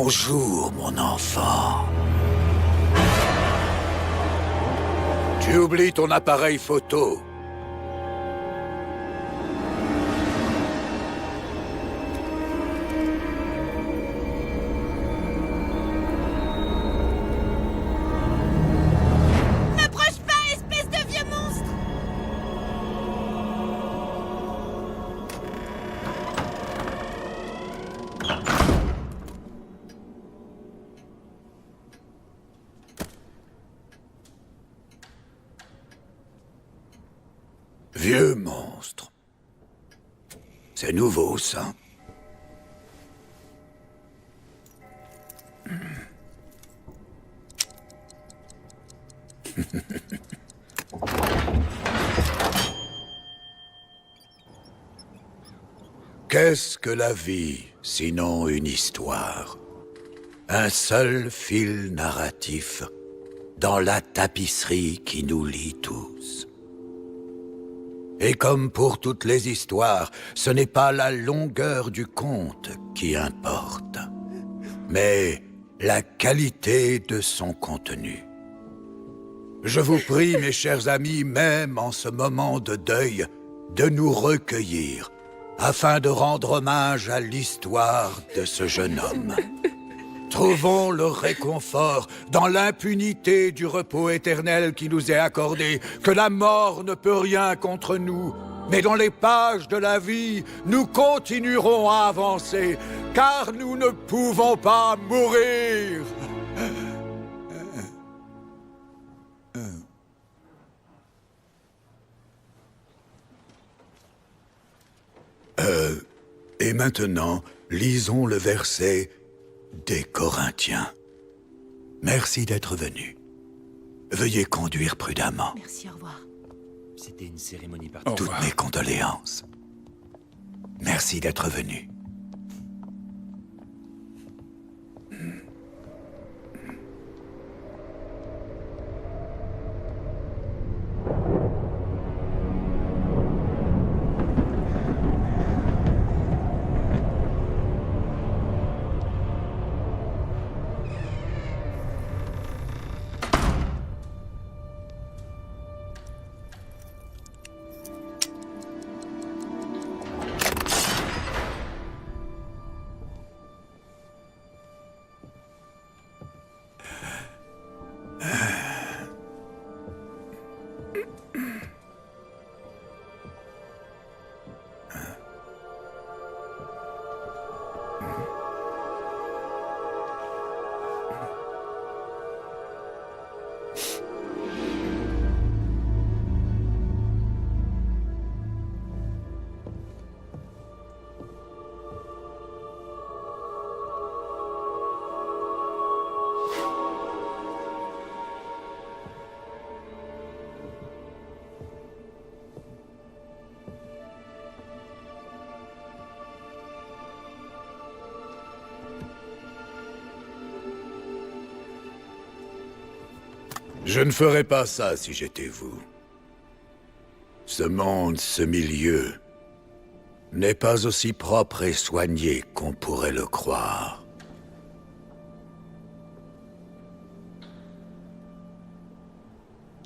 Bonjour, mon enfant. Tu oublies ton appareil photo. N'approche pas, espèce de vieux monstre! Vieux monstre. C'est nouveau, ça. Qu'est-ce que la vie, sinon une histoire? Un seul fil narratif dans la tapisserie qui nous lie tous. Et comme pour toutes les histoires, ce n'est pas la longueur du conte qui importe, mais la qualité de son contenu. Je vous prie, mes chers amis, même en ce moment de deuil, de nous recueillir, afin de rendre hommage à l'histoire de ce jeune homme. Trouvons le réconfort dans l'impunité du repos éternel qui nous est accordé, que la mort ne peut rien contre nous. Mais dans les pages de la vie, nous continuerons à avancer, car nous ne pouvons pas mourir. Et maintenant, lisons le verset des Corinthiens. Merci d'être venu. Veuillez conduire prudemment. Merci, au revoir. C'était une cérémonie Au particulière. Toutes revoir. mes condoléances. Merci d'être venu. Je ne ferais pas ça si j'étais vous. Ce monde, ce milieu, n'est pas aussi propre et soigné qu'on pourrait le croire.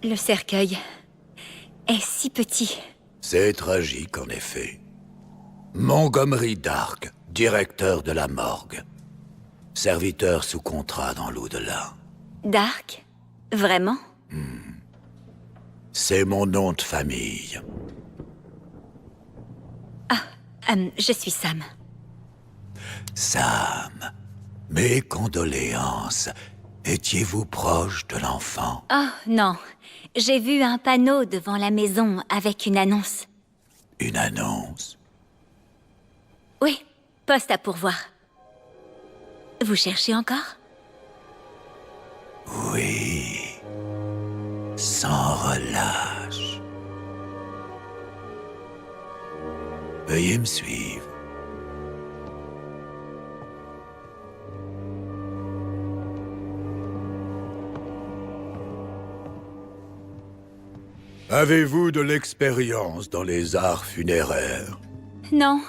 Le cercueil est si petit. C'est tragique, en effet. Montgomery Dark, directeur de la morgue. Serviteur sous contrat dans l'au-delà. Dark? Vraiment? C'est mon nom de famille. Je suis Sam. Sam, mes condoléances. Étiez-vous proche de l'enfant? Oh, non. J'ai vu un panneau devant la maison avec une annonce. Une annonce? Oui, poste à pourvoir. Vous cherchez encore? Oui. Sans relâche. Veuillez me suivre. Avez-vous de l'expérience dans les arts funéraires? Non,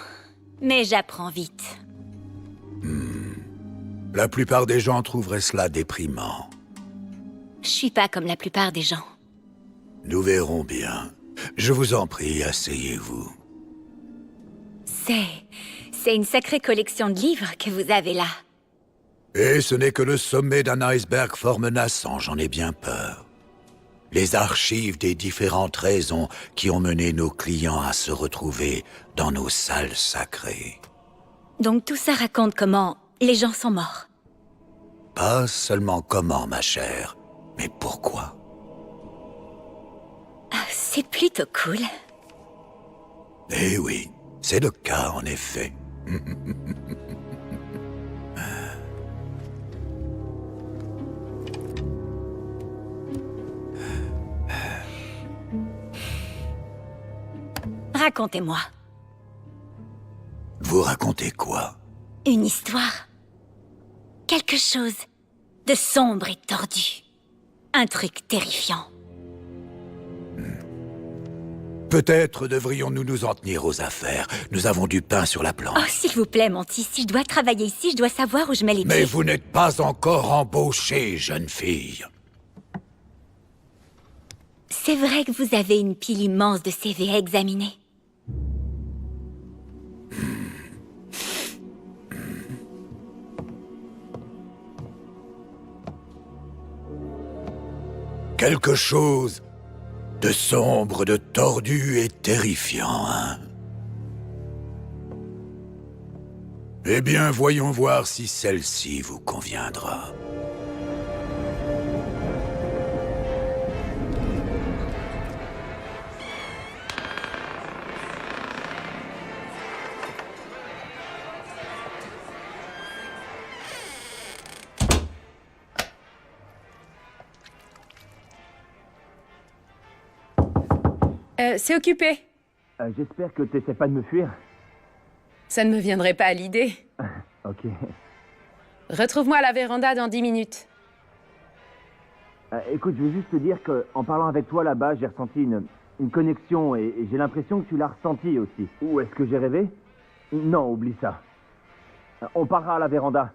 mais j'apprends vite. La plupart des gens trouveraient cela déprimant. Je suis pas comme la plupart des gens. Nous verrons bien. Je vous en prie, asseyez-vous. C'est une sacrée collection de livres que vous avez là. Et ce n'est que le sommet d'un iceberg fort menaçant, j'en ai bien peur. Les archives des différentes raisons qui ont mené nos clients à se retrouver dans nos salles sacrées. Donc tout ça raconte comment les gens sont morts. Pas seulement comment, ma chère, mais pourquoi. Ah, c'est plutôt cool. Eh oui, c'est le cas en effet. Racontez-moi. Vous racontez quoi? Une histoire. Quelque chose de sombre et tordu. Un truc terrifiant. Peut-être devrions-nous nous en tenir aux affaires. Nous avons du pain sur la Oh, planche. s'il vous plaît, Monty, si je dois travailler ici, je dois savoir où je mets les Mais pieds. vous n'êtes pas encore embauchée, jeune fille. C'est vrai que vous avez une pile immense de CV à examiner. Quelque chose de sombre, de tordu et terrifiant, hein? Eh bien, voyons voir si celle-ci vous conviendra. C'est occupé. J'espère que t'essaies pas de me fuir. Ça ne me viendrait pas à l'idée. Ok. Retrouve-moi à la véranda dans 10 minutes. Écoute, je veux juste te dire qu'en parlant avec toi là-bas, j'ai ressenti une connexion et j'ai l'impression que tu l'as ressenti aussi. Ou est-ce que j'ai rêvé? Non, oublie ça. On parlera à la véranda.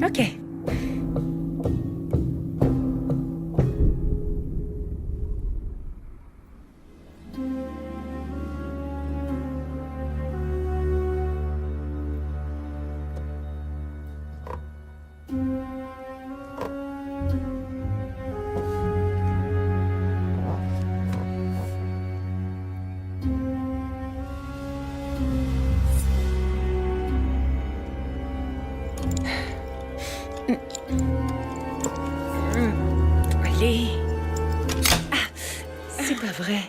Ok. Allez. Ah, c'est pas vrai.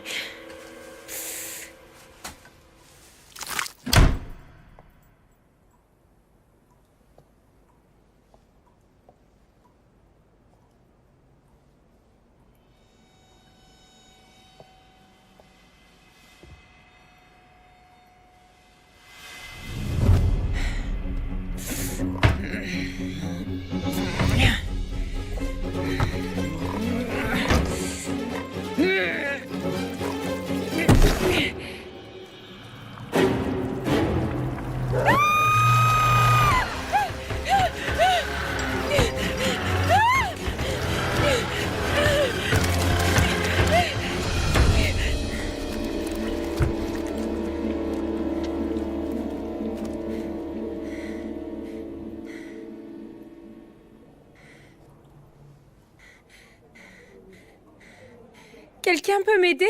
Quelqu'un peut m'aider?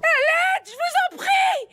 À l'aide, je vous en prie!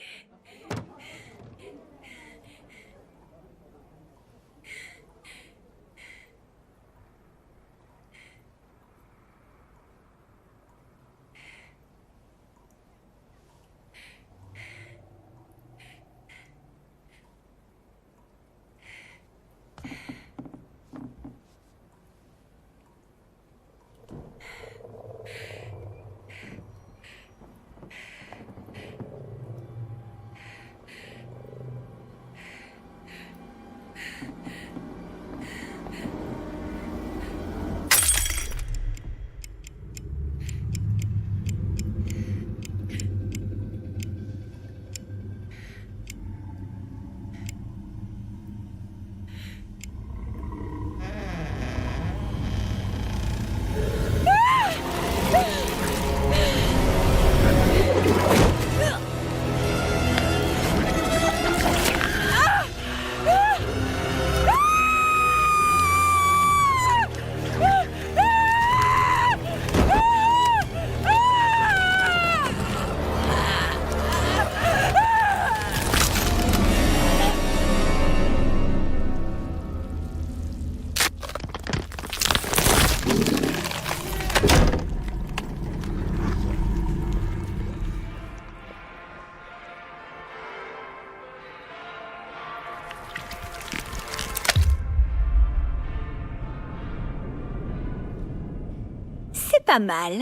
C'est pas mal.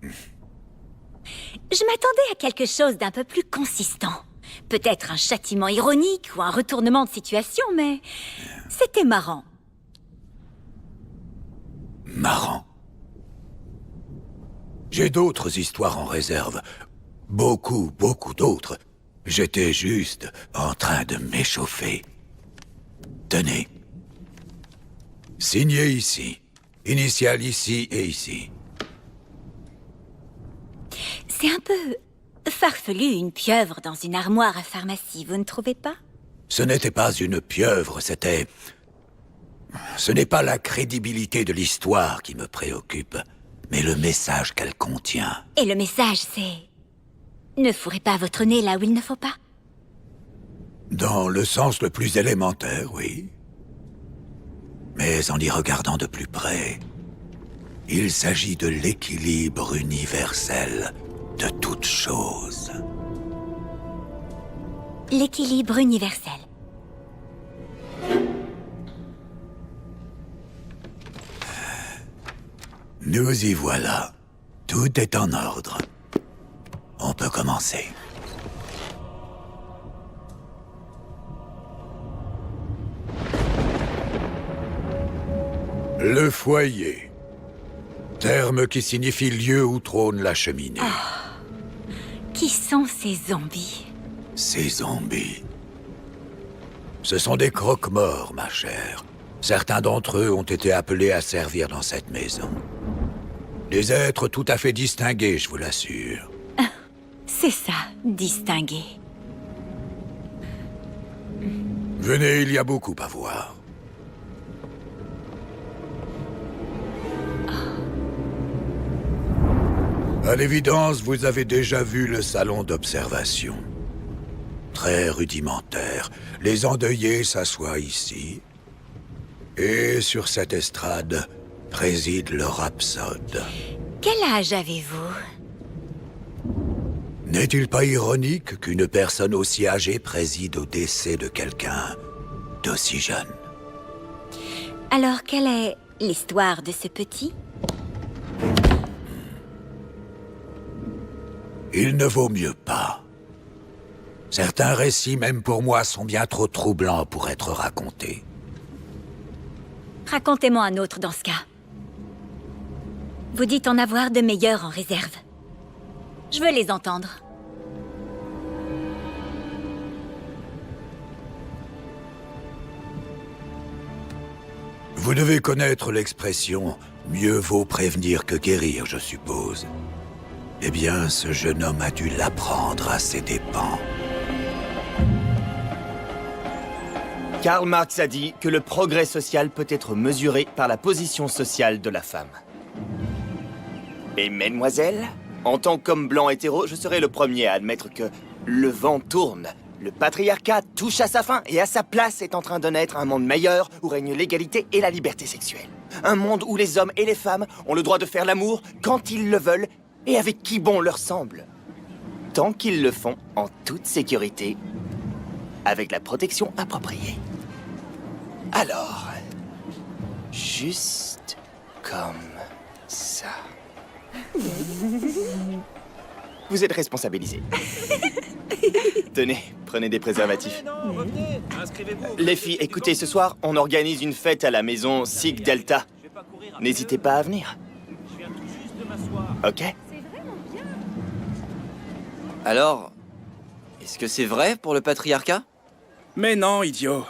Je m'attendais à quelque chose d'un peu plus consistant. Peut-être un châtiment ironique ou un retournement de situation, mais c'était marrant. Marrant. J'ai d'autres histoires en réserve. Beaucoup, beaucoup d'autres. J'étais juste en train de m'échauffer. Tenez. Signé ici. Initial ici et ici. C'est un peu farfelu, une pieuvre dans une armoire à pharmacie, vous ne trouvez pas? Ce n'était pas une pieuvre, c'était... Ce n'est pas la crédibilité de l'histoire qui me préoccupe, mais le message qu'elle contient. Et le message, c'est... Ne fourrez pas votre nez là où il ne faut pas. Dans le sens le plus élémentaire, oui. Mais en y regardant de plus près, il s'agit de l'équilibre universel de toute chose. L'équilibre universel. Nous y voilà. Tout est en ordre. On peut commencer. Le foyer. Terme qui signifie lieu où trône la cheminée. Qui sont ces zombies? Ces zombies. Ce sont des croque-morts, ma chère. Certains d'entre eux ont été appelés à servir dans cette maison. Des êtres tout à fait distingués, je vous l'assure. C'est ça, distingué. Venez, il y a beaucoup à voir. À l'évidence, vous avez déjà vu le salon d'observation. Très rudimentaire. Les endeuillés s'assoient ici. Et sur cette estrade préside le rhapsode. Quel âge avez-vous? N'est-il pas ironique qu'une personne aussi âgée préside au décès de quelqu'un d'aussi jeune? Alors, quelle est l'histoire de ce petit? Il ne vaut mieux pas. Certains récits, même pour moi, sont bien trop troublants pour être racontés. Racontez-moi un autre dans ce cas. Vous dites en avoir de meilleurs en réserve. Je veux les entendre. Vous devez connaître l'expression « mieux vaut prévenir que guérir », je suppose. Eh bien, ce jeune homme a dû l'apprendre à ses dépens. Karl Marx a dit que le progrès social peut être mesuré par la position sociale de la femme. Et mesdemoiselles, en tant qu'homme blanc hétéro, je serai le premier à admettre que le vent tourne. Le patriarcat touche à sa fin et à sa place est en train de naître un monde meilleur où règne l'égalité et la liberté sexuelle. Un monde où les hommes et les femmes ont le droit de faire l'amour quand ils le veulent et avec qui bon leur semble. Tant qu'ils le font en toute sécurité, avec la protection appropriée. Alors, juste comme ça. Vous êtes responsabilisés. Tenez, prenez des préservatifs. Les filles, écoutez, ce soir, on organise une fête à la maison Sig Delta. N'hésitez pas à venir. Ok? Alors, est-ce que c'est vrai pour le patriarcat? Mais non, idiot.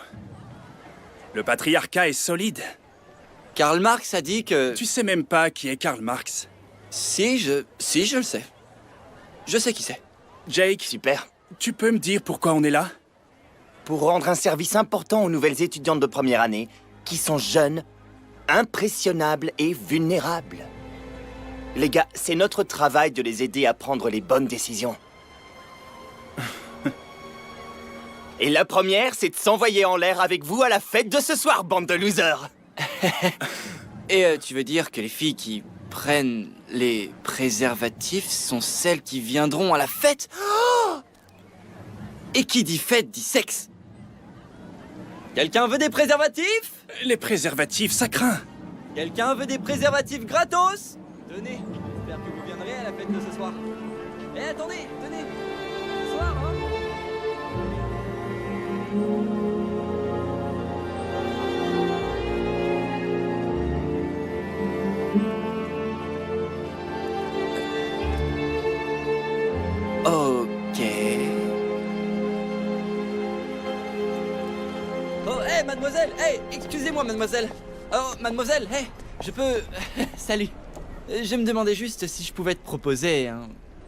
Le patriarcat est solide. Karl Marx a dit que... Tu sais même pas qui est Karl Marx. Si, je le sais. Je sais qui c'est. Jake, Super. tu peux me dire pourquoi on est là? Pour rendre un service important aux nouvelles étudiantes de première année, qui sont jeunes, impressionnables et vulnérables. Les gars, c'est notre travail de les aider à prendre les bonnes décisions. Et la première, c'est de s'envoyer en l'air avec vous à la fête de ce soir, bande de losers. Et tu veux dire que les filles qui prennent les préservatifs sont celles qui viendront à la fête? Oh! Et qui dit fête dit sexe. Quelqu'un veut des préservatifs? Les préservatifs, ça craint. Quelqu'un veut des préservatifs gratos? Tenez, j'espère que vous viendrez à la fête de ce soir. Eh, attendez, tenez. Ce soir, hein? Ok. Oh, hé, mademoiselle! Hé, excusez-moi, mademoiselle! Oh, mademoiselle, hé, je peux... Salut. Je me demandais juste si je pouvais te proposer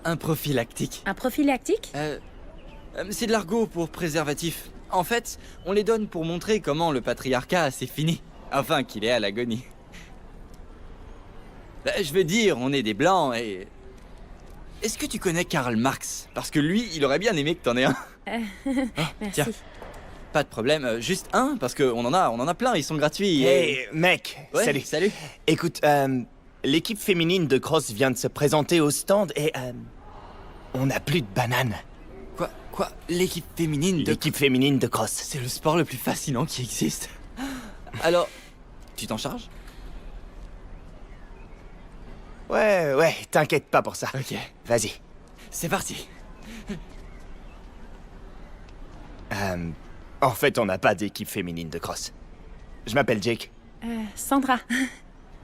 un prophylactique. Un prophylactique? C'est de l'argot pour préservatif. En fait, on les donne pour montrer comment le patriarcat, c'est fini. Enfin, qu'il est à l'agonie. Je veux dire, on est des blancs et... Est-ce que tu connais Karl Marx? Parce que lui, il aurait bien aimé que t'en aies un. Merci. Tiens, pas de problème. Juste un, parce qu'on en a plein, ils sont gratuits. Hey, mec, Ouais, salut. Salut. Écoute, l'équipe féminine de cross vient de se présenter au stand et on n'a plus de bananes. Quoi? L'équipe féminine de... L'équipe féminine de cross. C'est le sport le plus fascinant qui existe. Alors, tu t'en charges? Ouais, t'inquiète pas pour ça. Ok. Vas-y. C'est parti. En fait, on n'a pas d'équipe féminine de cross. Je m'appelle Jake. Sandra.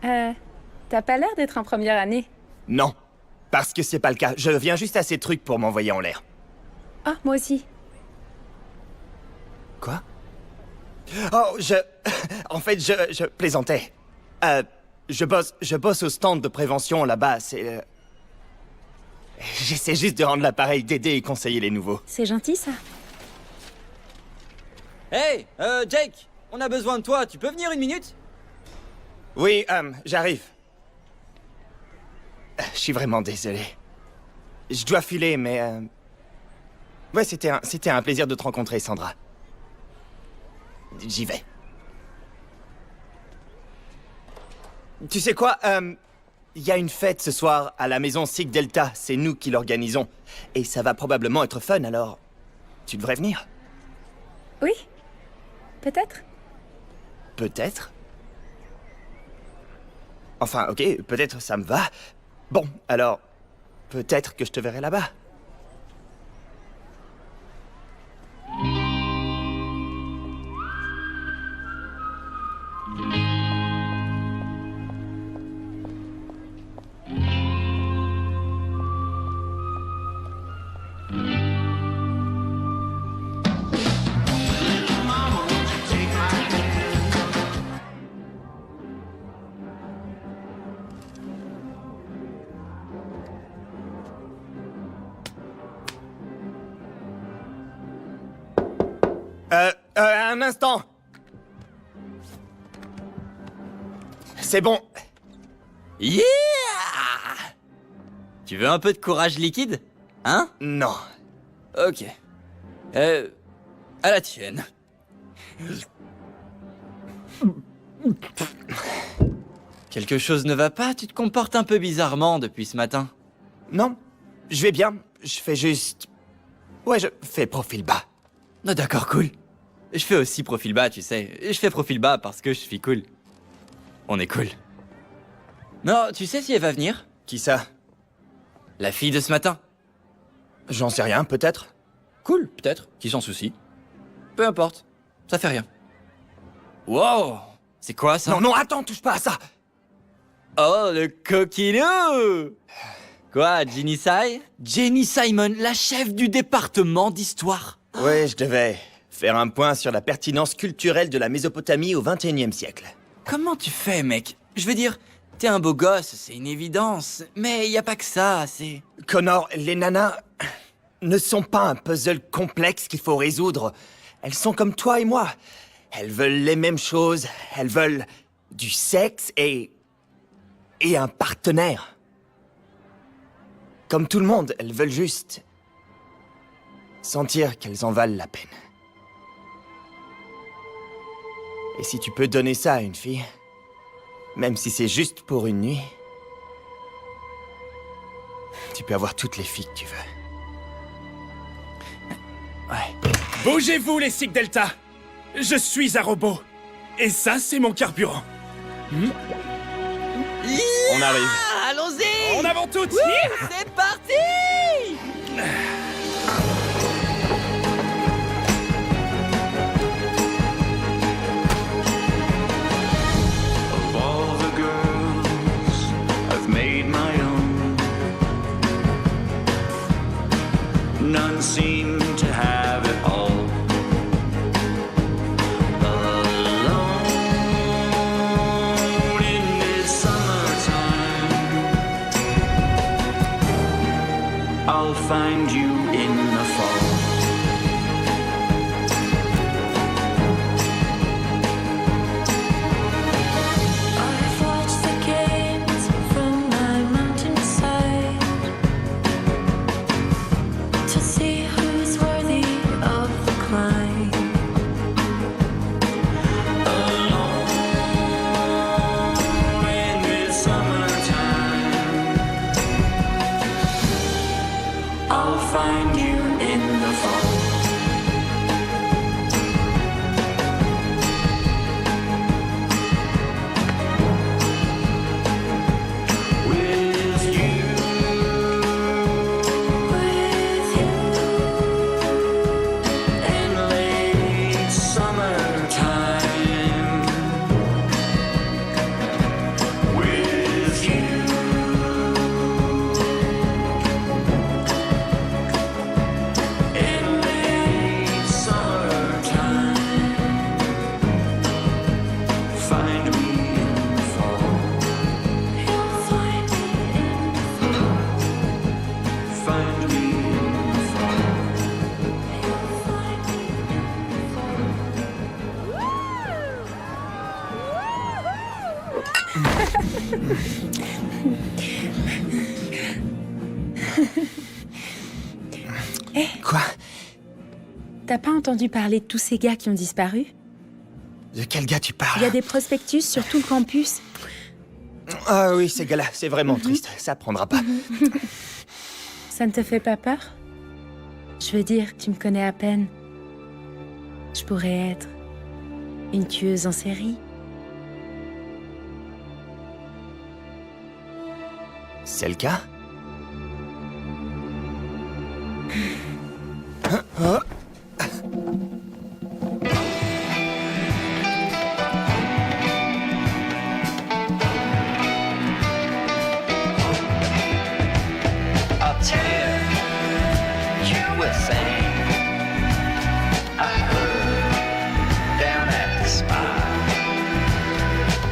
T'as pas l'air d'être en première année. Non, parce que c'est pas le cas. Je viens juste à ces trucs pour m'envoyer en l'air. Ah, moi aussi. Quoi? Oh, En fait, je plaisantais. Je bosse au stand de prévention là-bas, c'est... J'essaie juste de rendre l'appareil, d'aider et conseiller les nouveaux. C'est gentil, ça. Hey, Jake, on a besoin de toi. Tu peux venir une minute? Oui, j'arrive. Je suis vraiment désolé. Je dois filer, mais... Ouais, c'était un plaisir de te rencontrer, Sandra. J'y vais. Tu sais quoi, il y a une fête ce soir à la maison Sig Delta. C'est nous qui l'organisons. Et ça va probablement être fun, alors... Tu devrais venir. Oui. Peut-être. Peut-être. Enfin, ok, peut-être ça me va. Bon, alors... Peut-être que je te verrai là-bas. Un instant. C'est bon. Yeah! Tu veux un peu de courage liquide? Hein? Non. Ok. À la tienne. Quelque chose ne va pas? Tu te comportes un peu bizarrement depuis ce matin. Non, je vais bien. Je fais juste... Ouais, je fais profil bas. Ah, d'accord, cool. Je fais aussi profil bas, tu sais. Je fais profil bas parce que je suis cool. On est cool. Non, tu sais si elle va venir? Qui ça? La fille de ce matin. J'en sais rien, peut-être. Cool, peut-être. Qui s'en soucie? Peu importe. Ça fait rien. Wow! C'est quoi ça? Non, non, attends, touche pas à ça. Oh, le coquinou! Quoi, Jenny Sai? Jenny Simon, la chef du département d'histoire. Ouais, je devais faire un point sur la pertinence culturelle de la Mésopotamie au XXIe siècle. Comment tu fais, mec? Je veux dire, t'es un beau gosse, c'est une évidence. Mais y a pas que ça, c'est... Connor, les nanas ne sont pas un puzzle complexe qu'il faut résoudre. Elles sont comme toi et moi. Elles veulent les mêmes choses. Elles veulent du sexe et un partenaire. Comme tout le monde, elles veulent juste sentir qu'elles en valent la peine. Et si tu peux donner ça à une fille, même si c'est juste pour une nuit, tu peux avoir toutes les filles que tu veux. Ouais. Bougez-vous, les Sig Delta! Je suis un robot. Et ça, c'est mon carburant. On arrive. Allons-y! En avant toutes! C'est parti! Of all the girls I've made my own, none seem to have it all. Alone in midsummer time, I'll find you in the fall. I've watched the games from my mountainside to see who's worthy of the climb. Alone in midsummer time, I'll find you in the fall. With you, With you, in late summertime. With you, in late summertime. Find me in the fall. you'll find me in the Find me in the fall. you'll find me in the Quoi? T'as pas entendu parler de tous ces gars qui ont disparu? De quel gars tu Il y parles? a des prospectus sur tout le campus. Ah oui, ces gars-là, c'est vraiment triste. Ça prendra pas. Ça ne te fait pas peur? Je veux dire, tu me connais à peine. Je pourrais être une tueuse en série. C'est le cas? I'll tell you a thing I heard down at the spot.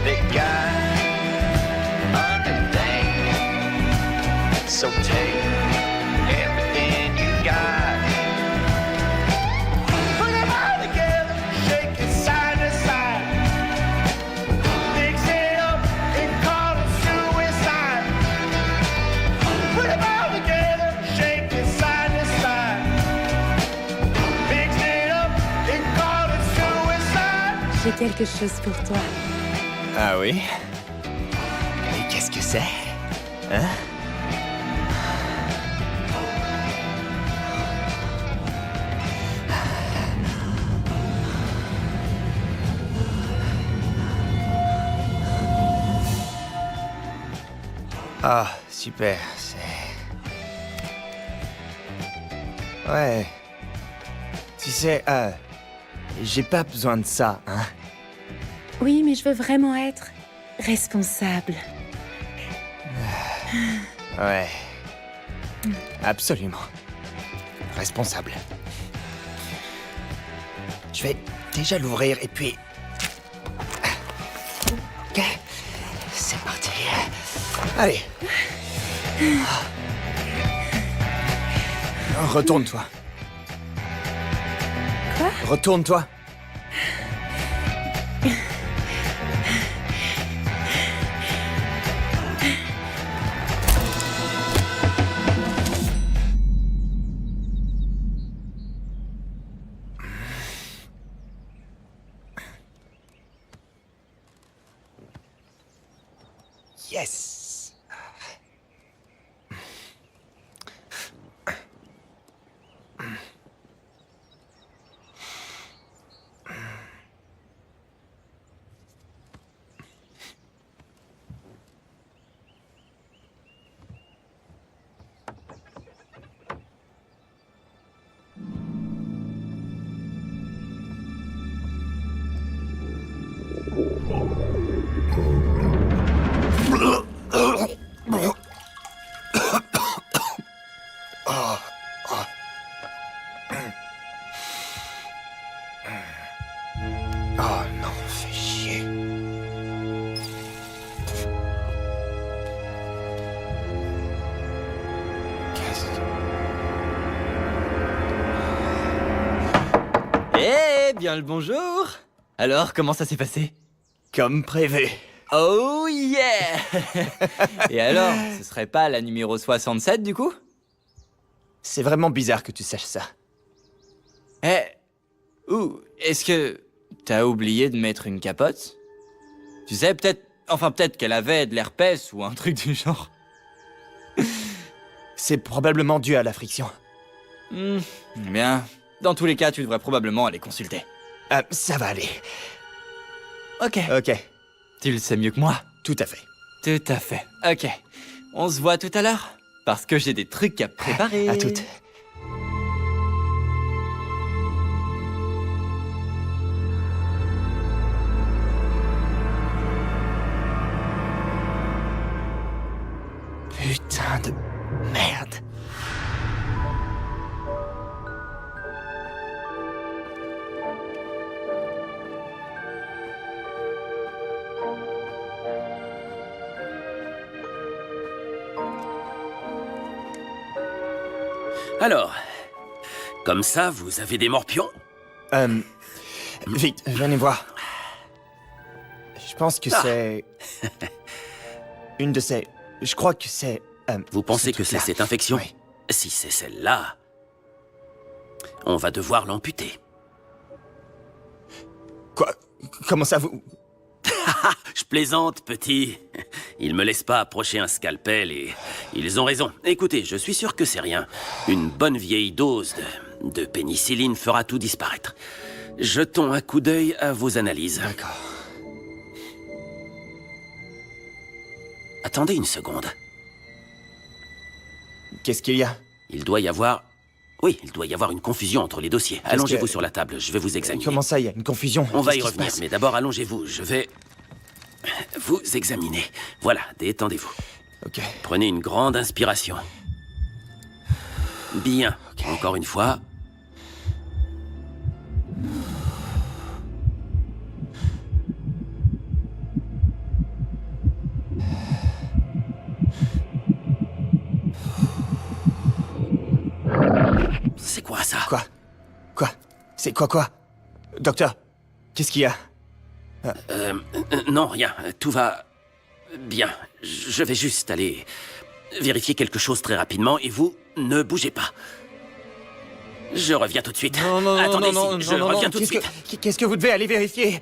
They got underthing, so take everything you got. quelque chose pour toi. Ah oui? Et qu'est-ce que c'est? Hein? Ah, super, c'est... Ouais. Tu sais, j'ai pas besoin de ça, hein. Oui, mais je veux vraiment être responsable. Ouais. Absolument. Responsable. Je vais déjà l'ouvrir et puis... Ok. C'est parti. Allez. Retourne-toi. Quoi? Retourne-toi. Yes. Oh non, fais chier. Eh bien le bonjour. Alors, comment ça s'est passé? Comme prévu. Oh yeah. Et alors, ce serait pas la numéro 67 du coup? C'est vraiment bizarre que tu saches ça. Eh, ou est-ce que t'as oublié de mettre une capote? Tu sais, peut-être qu'elle avait de l'herpès ou un truc du genre. C'est probablement dû à la friction. Bien, dans tous les cas, tu devrais probablement aller consulter. Ça va aller. Ok. Ok, Tu le sais mieux que moi. tout à fait. Tout à fait. Ok. On se voit tout à l'heure? Parce que j'ai des trucs à préparer. À toutes. Putain de merde. Alors, comme ça, vous avez des morpions? Vite, venez voir. Je pense que c'est... une de ces... Je crois que c'est... Vous pensez ce que c'est truc-là. cette infection? Oui. Si c'est celle-là, on va devoir l'amputer. Quoi? Comment ça vous... Je plaisante, petit. Ils me laissent pas approcher un scalpel et ils ont raison. Écoutez, je suis sûr que c'est rien. Une bonne vieille dose de pénicilline fera tout disparaître. Jetons un coup d'œil à vos analyses. D'accord. Attendez une seconde. Qu'est-ce qu'il y a? Il doit y avoir... Oui, il doit y avoir une confusion entre les dossiers. Allongez-vous sur la table, je vais vous examiner. Comment ça, il y a une confusion? On va y Qu'est-ce qui se revenir, passe? mais d'abord allongez-vous. Je vais vous examiner. Voilà, détendez-vous. Ok. Prenez une grande inspiration. Bien. Encore une fois. C'est quoi ça? Quoi? Quoi? C'est quoi? Docteur, qu'est-ce qu'il y a? Non, rien. Tout va bien. Je vais juste aller vérifier quelque chose très rapidement et vous, ne bougez pas. Je reviens tout de suite. Non, Attendez, non, je reviens tout de suite. Qu'est-ce que vous devez aller vérifier?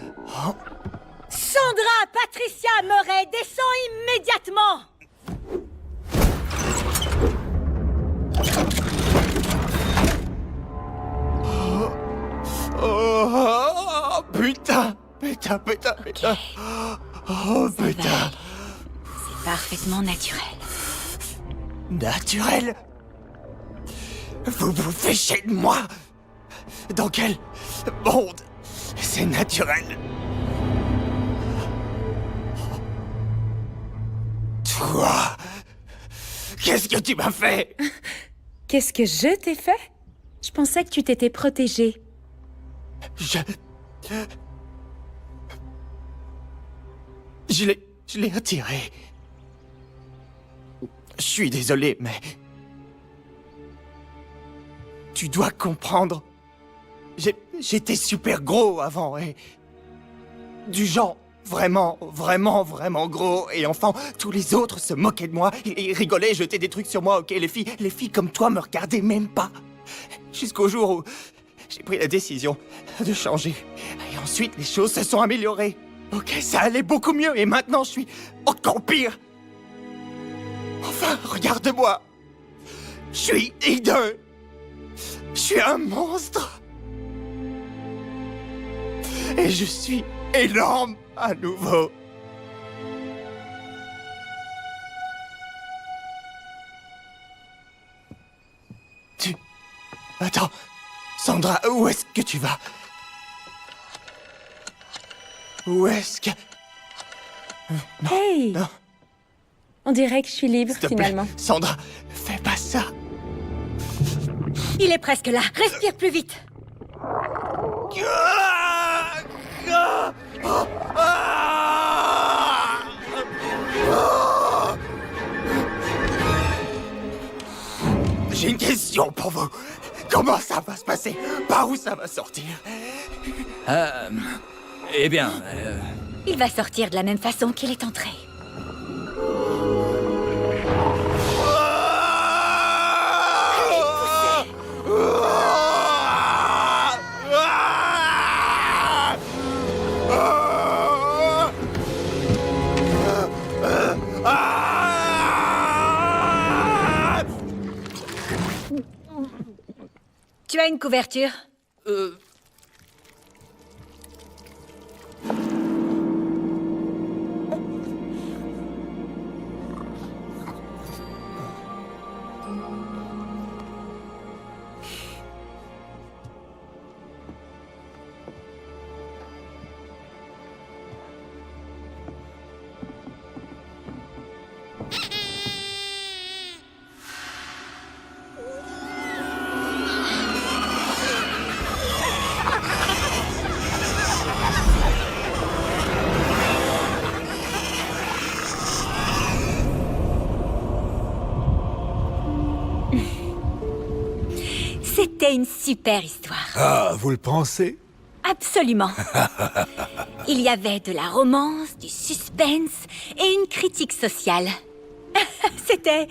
Patricia Murray, descends immédiatement! Oh, putain! Putain, putain, putain! Oh, Ça va putain! aller. C'est parfaitement naturel. Naturel? Vous vous fichez de moi? Dans quel monde c'est naturel? Toi, qu'est-ce que tu m'as fait? Qu'est-ce que je t'ai fait? Je pensais que tu t'étais protégé. Je l'ai attiré. Je suis désolé, mais... Tu dois comprendre. J'étais super gros avant, et... Du genre vraiment, vraiment, vraiment gros. Et enfin, tous les autres se moquaient de moi. Ils rigolaient, jetaient des trucs sur moi, ok? Les filles comme toi me regardaient même pas. Jusqu'au jour où j'ai pris la décision de changer. Et ensuite, les choses se sont améliorées. Ok, ça allait beaucoup mieux, et maintenant, je suis encore pire. Enfin, regarde-moi. Je suis hideux. Je suis un monstre. Et je suis énorme à nouveau. Attends, Sandra, où est-ce que tu vas? Où est-ce que... Non, Hey! non, On dirait que je suis libre, s'il te plaît, finalement. Sandra, fais pas ça. Il est presque là. Respire plus vite. J'ai une question pour vous. Comment ça va se passer? Par où ça va sortir? Eh bien, Il va sortir de la même façon qu'il est entré. Tu as une couverture? C'était une super histoire. Ah, vous le pensez? Absolument. Il y avait de la romance, du suspense et une critique sociale. C'était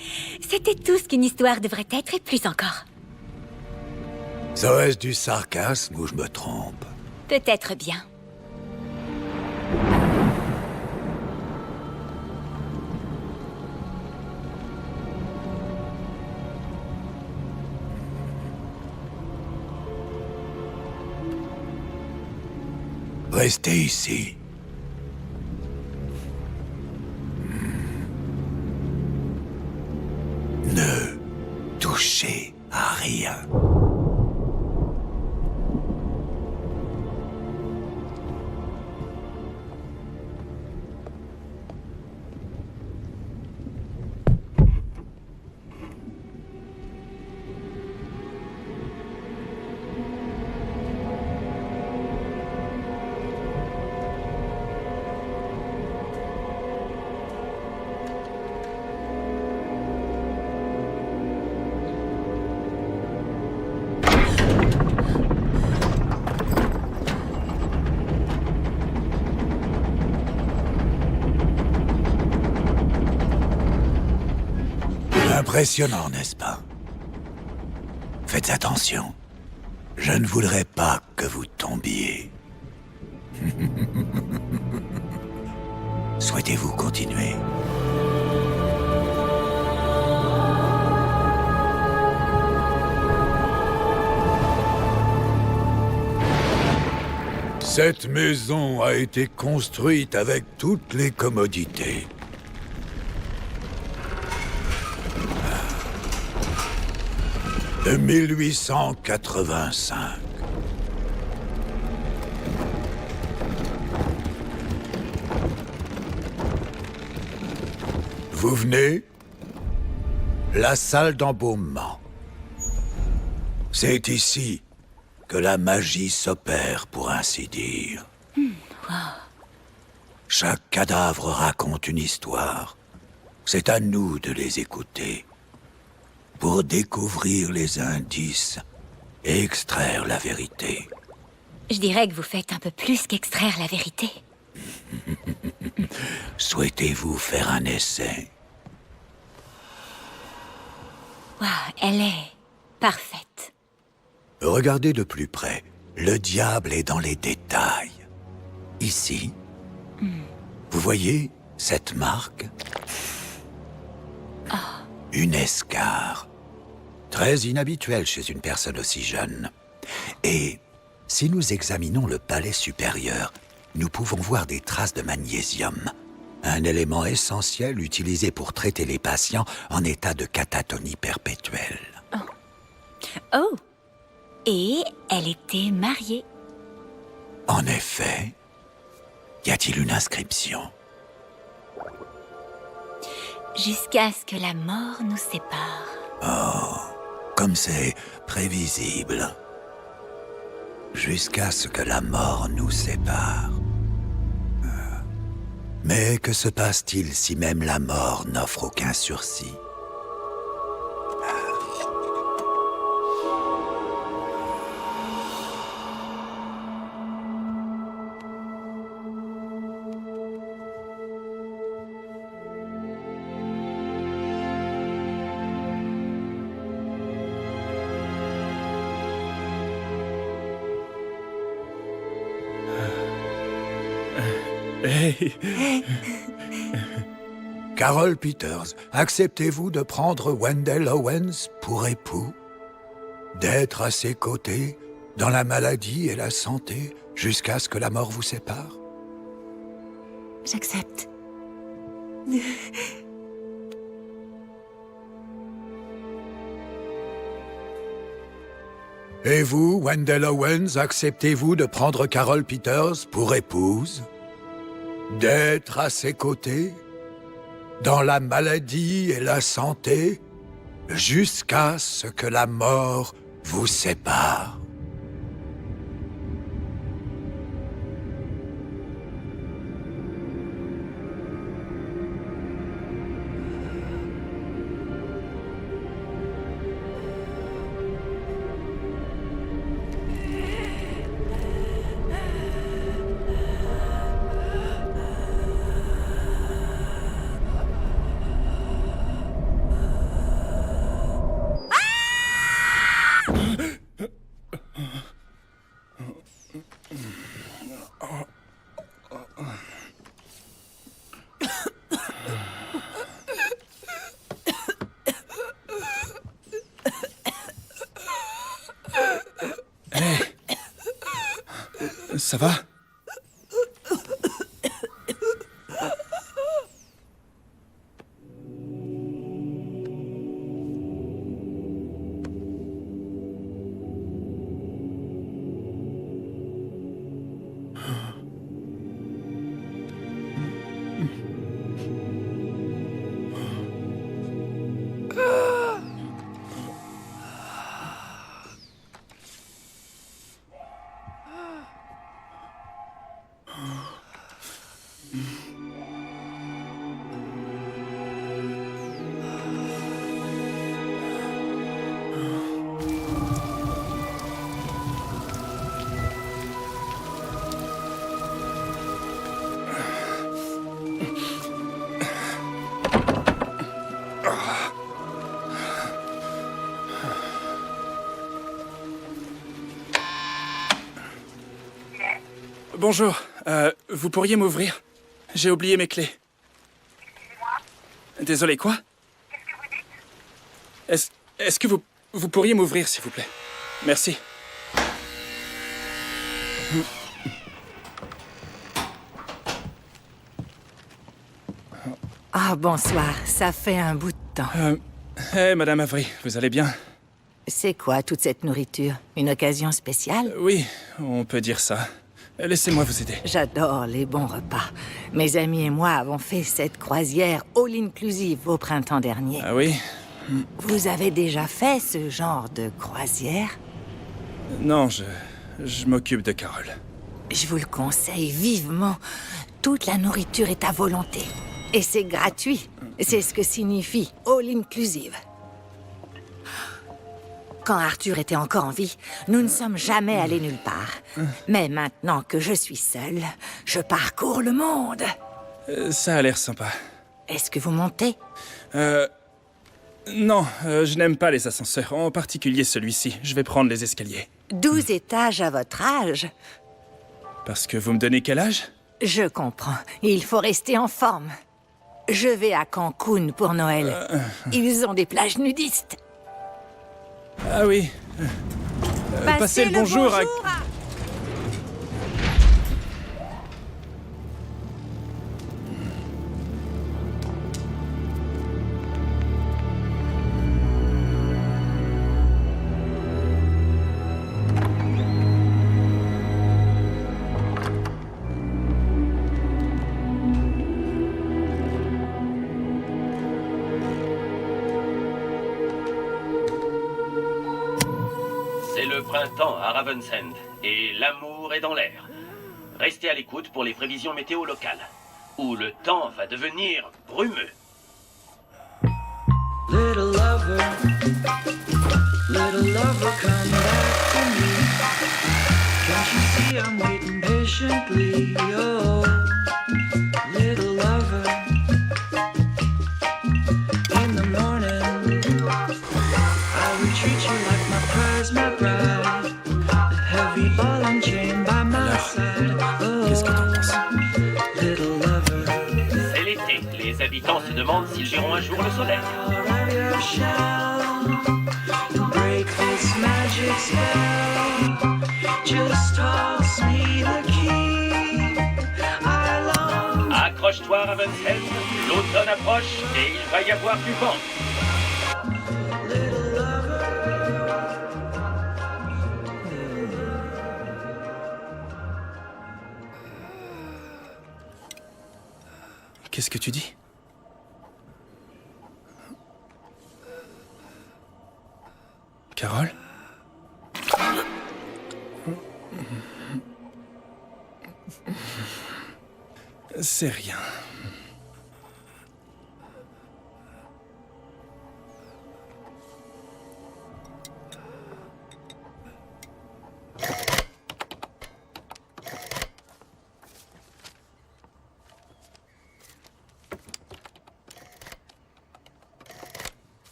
tout ce qu'une histoire devrait être et plus encore. Ça est du sarcasme ou je me trompe? Peut-être bien. Restez ici. Ne touchez à rien. Impressionnant, n'est-ce pas? Faites attention. Je ne voudrais pas que vous tombiez. Souhaitez-vous continuer? Cette maison a été construite avec toutes les commodités. De 1885. Vous venez? La salle d'embaumement. C'est ici que la magie s'opère, pour ainsi dire. Chaque cadavre raconte une histoire. C'est à nous de les écouter, pour découvrir les indices et extraire la vérité. Je dirais que vous faites un peu plus qu'extraire la vérité. Souhaitez-vous faire un essai? Waouh, elle est parfaite. Regardez de plus près. Le diable est dans les détails. Ici, vous voyez cette marque? Une escarre. Très inhabituelle chez une personne aussi jeune. Et si nous examinons le palais supérieur, nous pouvons voir des traces de magnésium, un élément essentiel utilisé pour traiter les patients en état de catatonie perpétuelle. Oh! Et elle était mariée. En effet. Y a-t-il une inscription? Jusqu'à ce que la mort nous sépare. Oh, comme c'est prévisible. Jusqu'à ce que la mort nous sépare. Mais que se passe-t-il si même la mort n'offre aucun sursis? Hey. Carol Peters, acceptez-vous de prendre Wendell Owens pour époux? D'être à ses côtés, dans la maladie et la santé, jusqu'à ce que la mort vous sépare? J'accepte. Et vous, Wendell Owens, acceptez-vous de prendre Carol Peters pour épouse? D'être à ses côtés, dans la maladie et la santé, jusqu'à ce que la mort vous sépare? Ça va? Bonjour, vous pourriez m'ouvrir? J'ai oublié mes clés. Désolé, quoi? Qu'est-ce que vous dites? Est-ce que vous pourriez m'ouvrir, s'il vous plaît? Merci. Ah, bonsoir. Ça fait un bout de temps. Madame Avery, vous allez bien? C'est quoi toute cette nourriture? Une occasion spéciale? Oui, on peut dire ça. Laissez-moi vous aider. J'adore les bons repas. Mes amis et moi avons fait cette croisière all-inclusive au printemps dernier. Ah oui? Vous avez déjà fait ce genre de croisière? Non, je m'occupe de Carole. Je vous le conseille vivement. Toute la nourriture est à volonté. Et c'est gratuit. C'est ce que signifie all-inclusive. Quand Arthur était encore en vie, nous ne sommes jamais allés nulle part. Mais maintenant que je suis seule, je parcours le monde. Ça a l'air sympa. Est-ce que vous montez? Non, je n'aime pas les ascenseurs, en particulier celui-ci. Je vais prendre les escaliers. 12 étages à votre âge? Parce que vous me donnez quel âge? Je comprends. Il faut rester en forme. Je vais à Cancun pour Noël. Ils ont des plages nudistes. Ah oui. Passez le bonjour à... C'est le printemps à Ravensend, et l'amour est dans l'air. Restez à l'écoute pour les prévisions météo locales, où le temps va devenir brumeux. Little lover, come back to me. Can't you see I'm waiting patiently? Oh, little lover, in the morning, I will treat you like my prize, my bride. A heavy ball and chain by my side. Oh, qu'est-ce que t'en penses? little lover. C'est l'été, les habitants se demandent s'ils verront un jour le soleil. Break this magic spell. Just toss me the key. I long. Accroche-toi, Ravensend, l'automne approche et il va y avoir du vent. Little lover. Qu'est-ce que tu dis? Carole? C'est rien.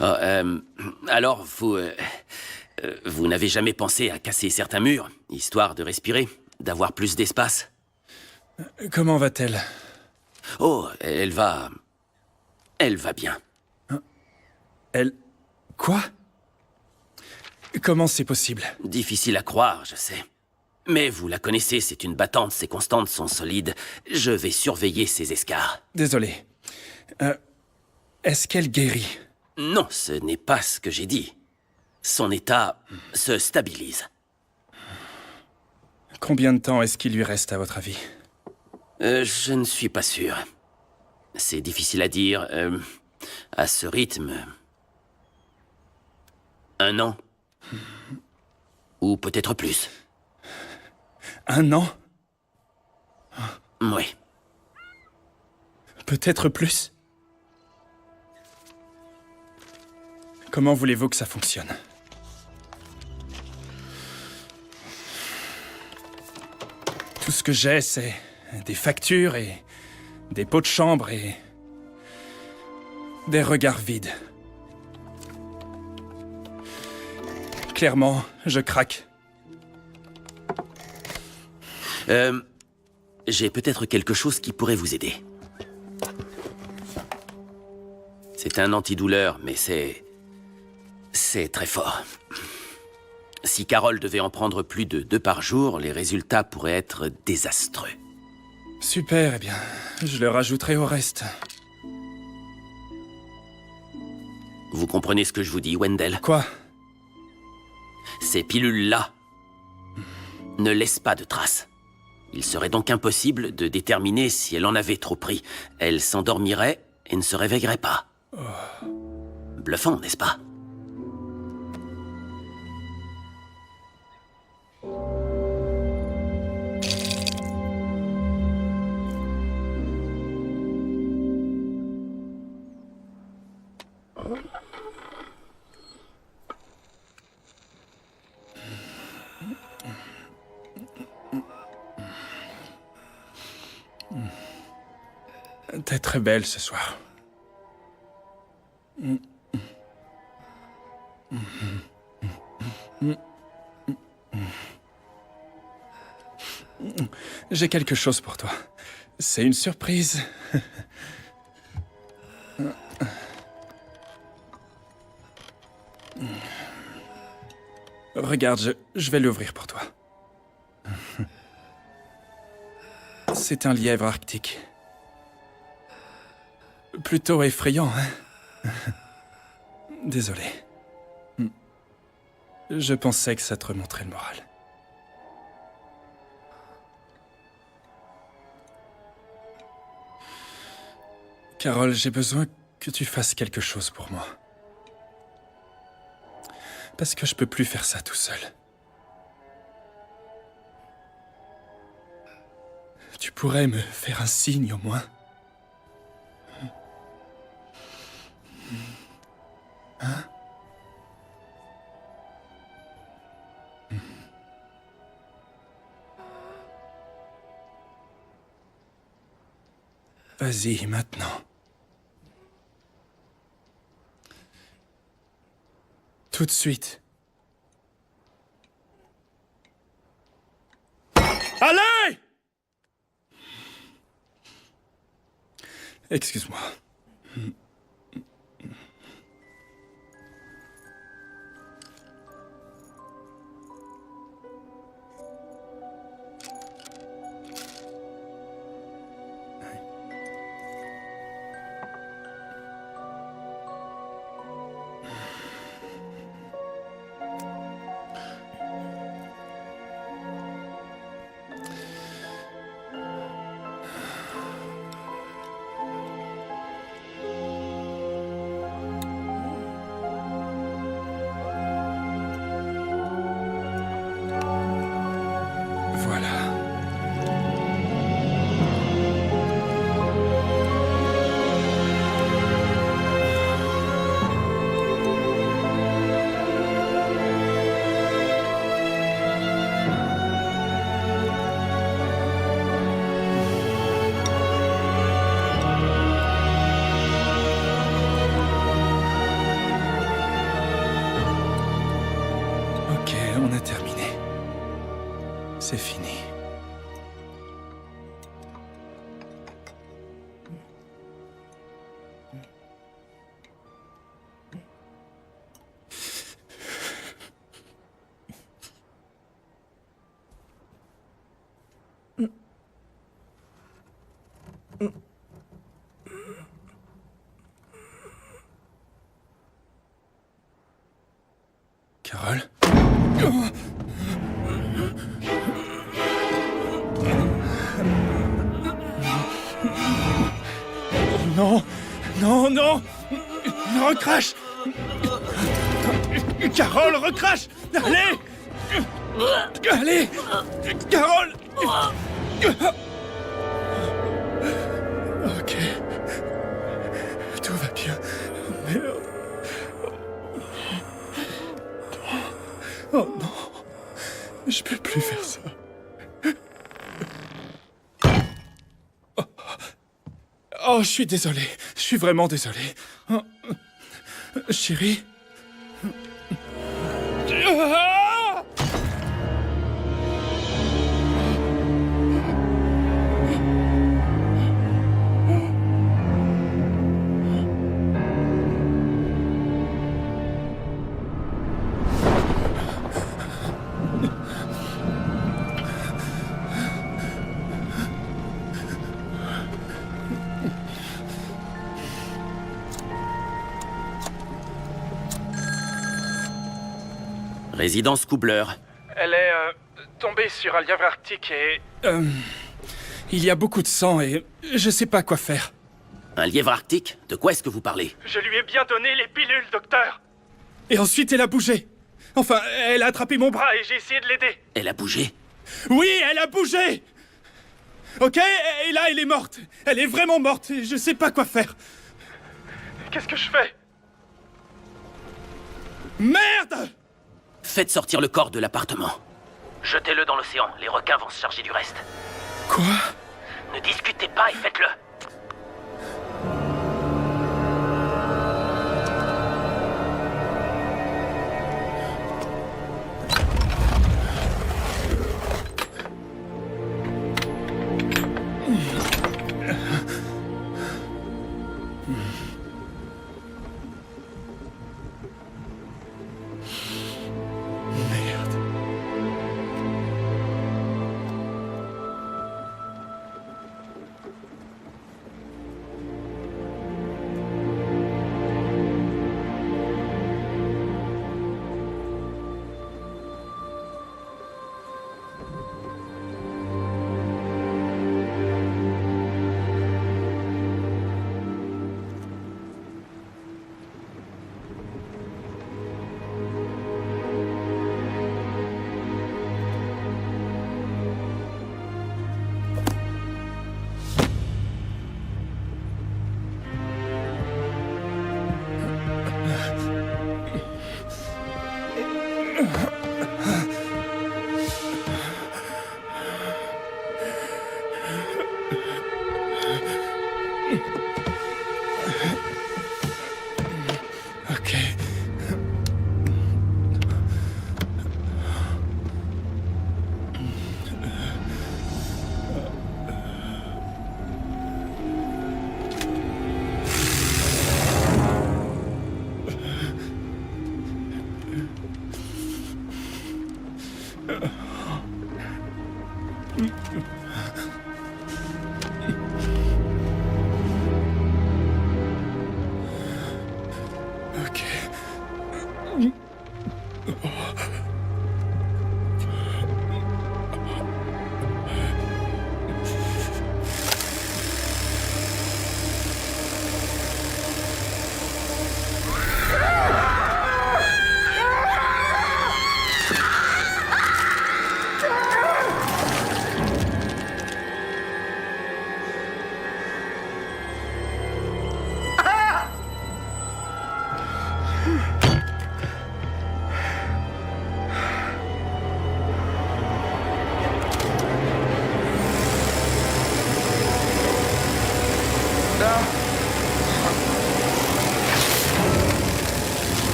Oh, alors, vous n'avez jamais pensé à casser certains murs, histoire de respirer, d'avoir plus d'espace? Comment va-t-elle? Oh, elle va bien. Elle... Quoi? Comment c'est possible? Difficile à croire, je sais. Mais vous la connaissez, c'est une battante, ses constantes sont solides. Je vais surveiller ses escarres. Désolé. Est-ce qu'elle guérit? Non, ce n'est pas ce que j'ai dit. Son état se stabilise. Combien de temps est-ce qu'il lui reste, à votre avis? Je ne suis pas sûr. C'est difficile à dire. À ce rythme... 1 an. Ou peut-être plus. 1 an? Oui. Peut-être plus? Comment voulez-vous que ça fonctionne? Tout ce que j'ai, c'est des factures et des pots de chambre et des regards vides. Clairement, je craque. J'ai peut-être quelque chose qui pourrait vous aider. C'est un antidouleur, mais c'est très fort. Si Carole devait en prendre plus de 2 par jour, les résultats pourraient être désastreux. Super, eh bien, je le rajouterai au reste. Vous comprenez ce que je vous dis, Wendell? Quoi? Ces pilules-là ne laissent pas de traces. Il serait donc impossible de déterminer si elle en avait trop pris. Elle s'endormirait et ne se réveillerait pas. Bluffant, n'est-ce pas? T'es très belle ce soir. J'ai quelque chose pour toi. C'est une surprise. Regarde, je vais l'ouvrir pour toi. C'est un lièvre arctique. Plutôt effrayant, hein? Désolé. Je pensais que ça te remonterait le moral. Carole, j'ai besoin que tu fasses quelque chose pour moi. Parce que je peux plus faire ça tout seul. Tu pourrais me faire un signe au moins? Hein? Vas-y, maintenant. Tout de suite. Allez! Excuse-moi. On a terminé. C'est fini. Carole? Non! Non, non! Recrache! Carole, recrache! Allez! Allez! Carole! Ok. Tout va bien. Merde. Oh non. Je peux plus faire ça. Oh, je suis désolé. Je suis vraiment désolé. Oh. Chérie? Ah! Résidence Coubler. Elle est tombée sur un lièvre arctique et... il y a beaucoup de sang et je sais pas quoi faire. Un lièvre arctique? De quoi est-ce que vous parlez? Je lui ai bien donné les pilules, docteur. Et ensuite, elle a bougé. Enfin, elle a attrapé mon bras et j'ai essayé de l'aider. Elle a bougé? Oui, elle a bougé! Ok, et là, elle est morte. Elle est vraiment morte et je sais pas quoi faire. Qu'est-ce que je fais? Merde! Faites sortir le corps de l'appartement. Jetez-le dans l'océan, les requins vont se charger du reste. Quoi? Ne discutez pas et faites-le.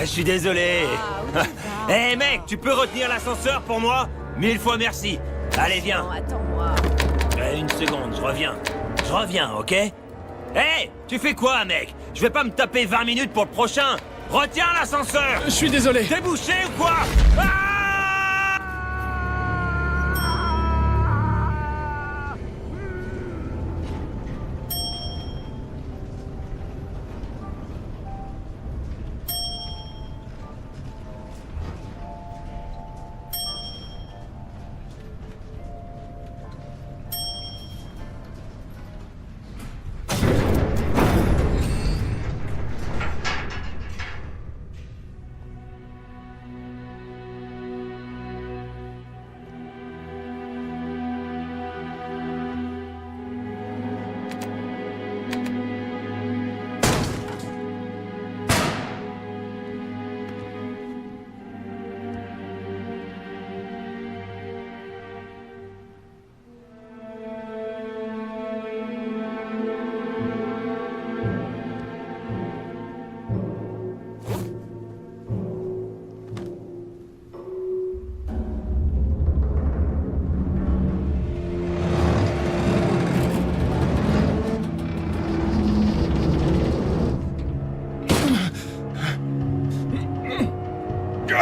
Je suis désolé. Hé mec, tu peux retenir l'ascenseur pour moi? 1000 fois merci. Allez, viens. Attends-moi. Une seconde, je reviens. Je reviens, ok? Hé, tu fais quoi, mec? Je vais pas me taper 20 minutes pour le prochain. Retiens l'ascenseur. Je suis désolé. T'es bouché ou quoi?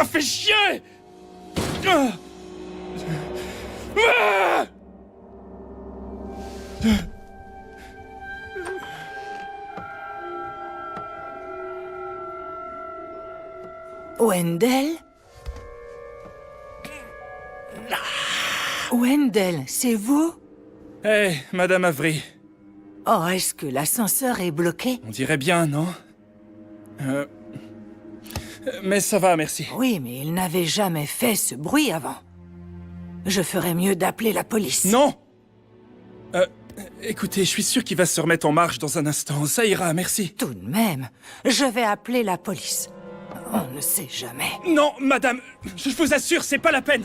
fait chier! Ah! Ah! Wendell? Wendell, c'est vous? Hé, Madame Avery. Oh, est-ce que l'ascenseur est bloqué? On dirait bien, non? Mais ça va, merci. Oui, mais il n'avait jamais fait ce bruit avant. Je ferais mieux d'appeler la police. Non! Écoutez, je suis sûr qu'il va se remettre en marche dans un instant. Ça ira, merci. Tout de même, je vais appeler la police. On ne sait jamais. Non, madame, je vous assure, c'est pas la peine.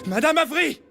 Madame Avery!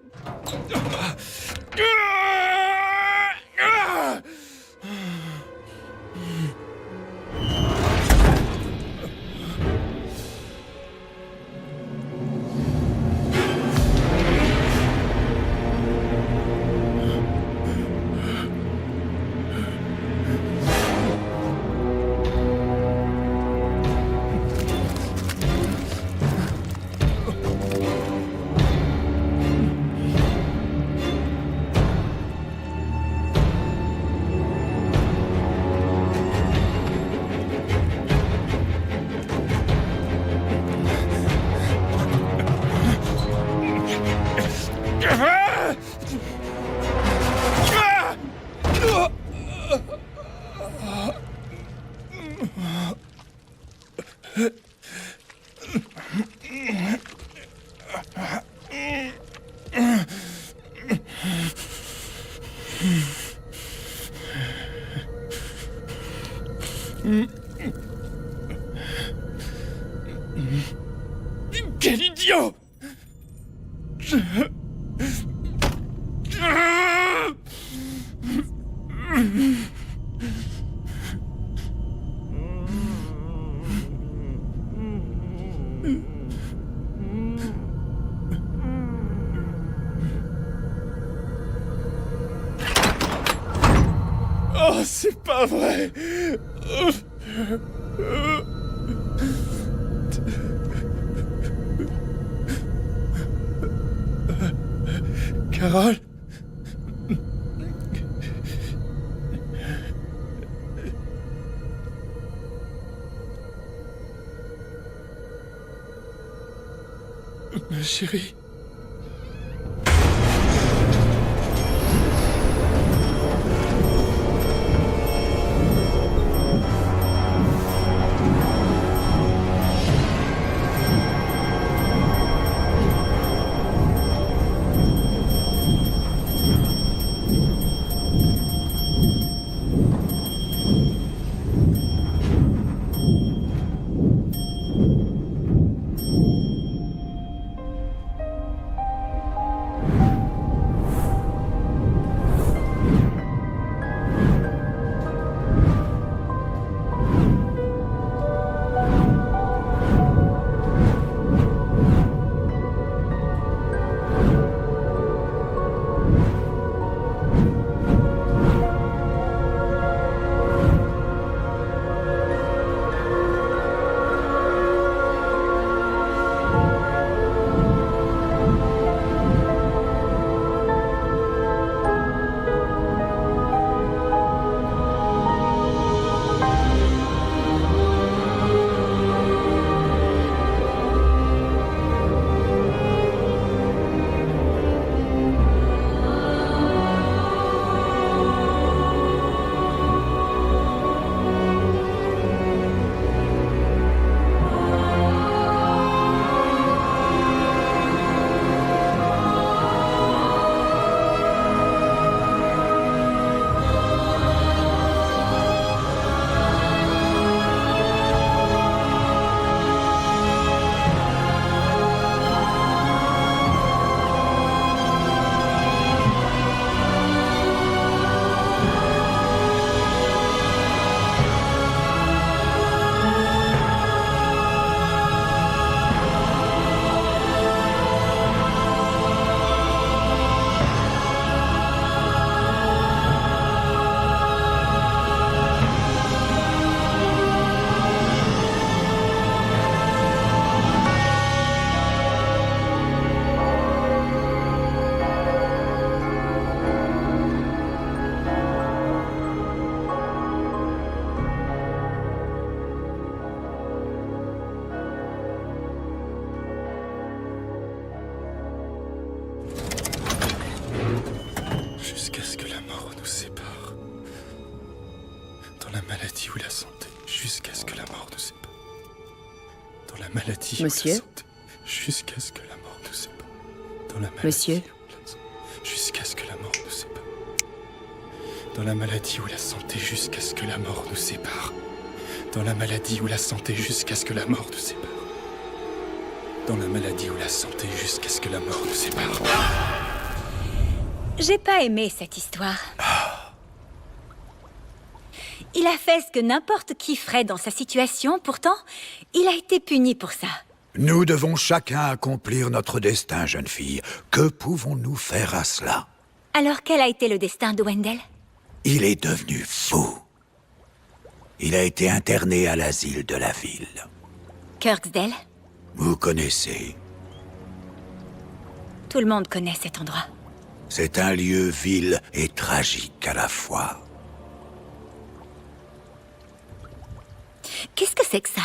Quel idiot! Oh, c'est pas vrai! Carole? Ma chérie. Dans la maladie ou la santé, jusqu'à ce que la mort nous sépare. Dans la maladie Monsieur ou la santé, jusqu'à ce que la mort nous sépare. Dans la maladie Monsieur ou la santé, jusqu'à ce que la mort nous sépare. Dans la maladie ou la santé, jusqu'à ce que la mort nous sépare. Dans la maladie ou la santé, jusqu'à ce que la mort nous sépare. Dans la maladie ou la santé, jusqu'à ce que la mort nous sépare. J'ai pas aimé cette histoire. Il a fait ce que n'importe qui ferait dans sa situation, pourtant, il a été puni pour ça. Nous devons chacun accomplir notre destin, jeune fille. Que pouvons-nous faire à cela? Alors quel a été le destin de Wendell? Il est devenu fou. Il a été interné à l'asile de la ville. Kirksdale? Vous connaissez. Tout le monde connaît cet endroit. C'est un lieu vil et tragique à la fois. Qu'est-ce que c'est que ça?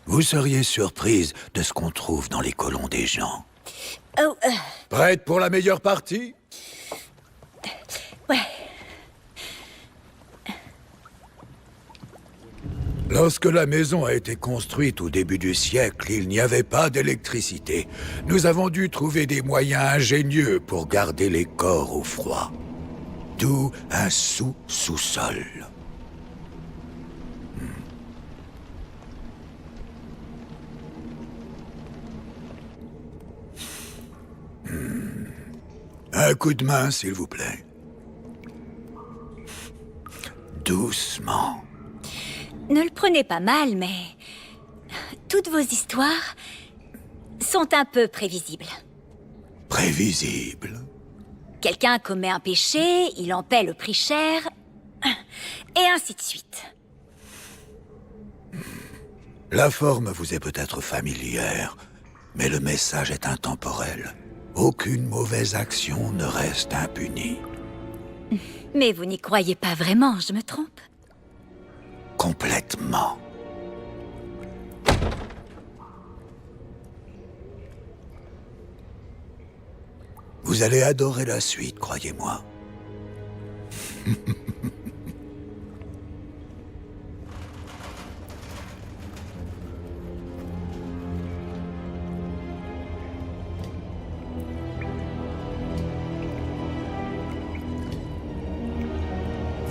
Vous seriez surprise de ce qu'on trouve dans les colons des gens. Oh, Prête pour la meilleure partie? ouais. Lorsque la maison a été construite au début du siècle, il n'y avait pas d'électricité. Nous avons dû trouver des moyens ingénieux pour garder les corps au froid. D'où un sous-sous-sol. Un coup de main, s'il vous plaît. Doucement. Ne le prenez pas mal, mais... toutes vos histoires sont un peu prévisibles. Prévisible. Quelqu'un commet un péché, il en paie le prix cher, et ainsi de suite. La forme vous est peut-être familière, mais le message est intemporel. Aucune mauvaise action ne reste impunie. Mais vous n'y croyez pas vraiment, je me trompe? Complètement. Vous allez adorer la suite, croyez-moi.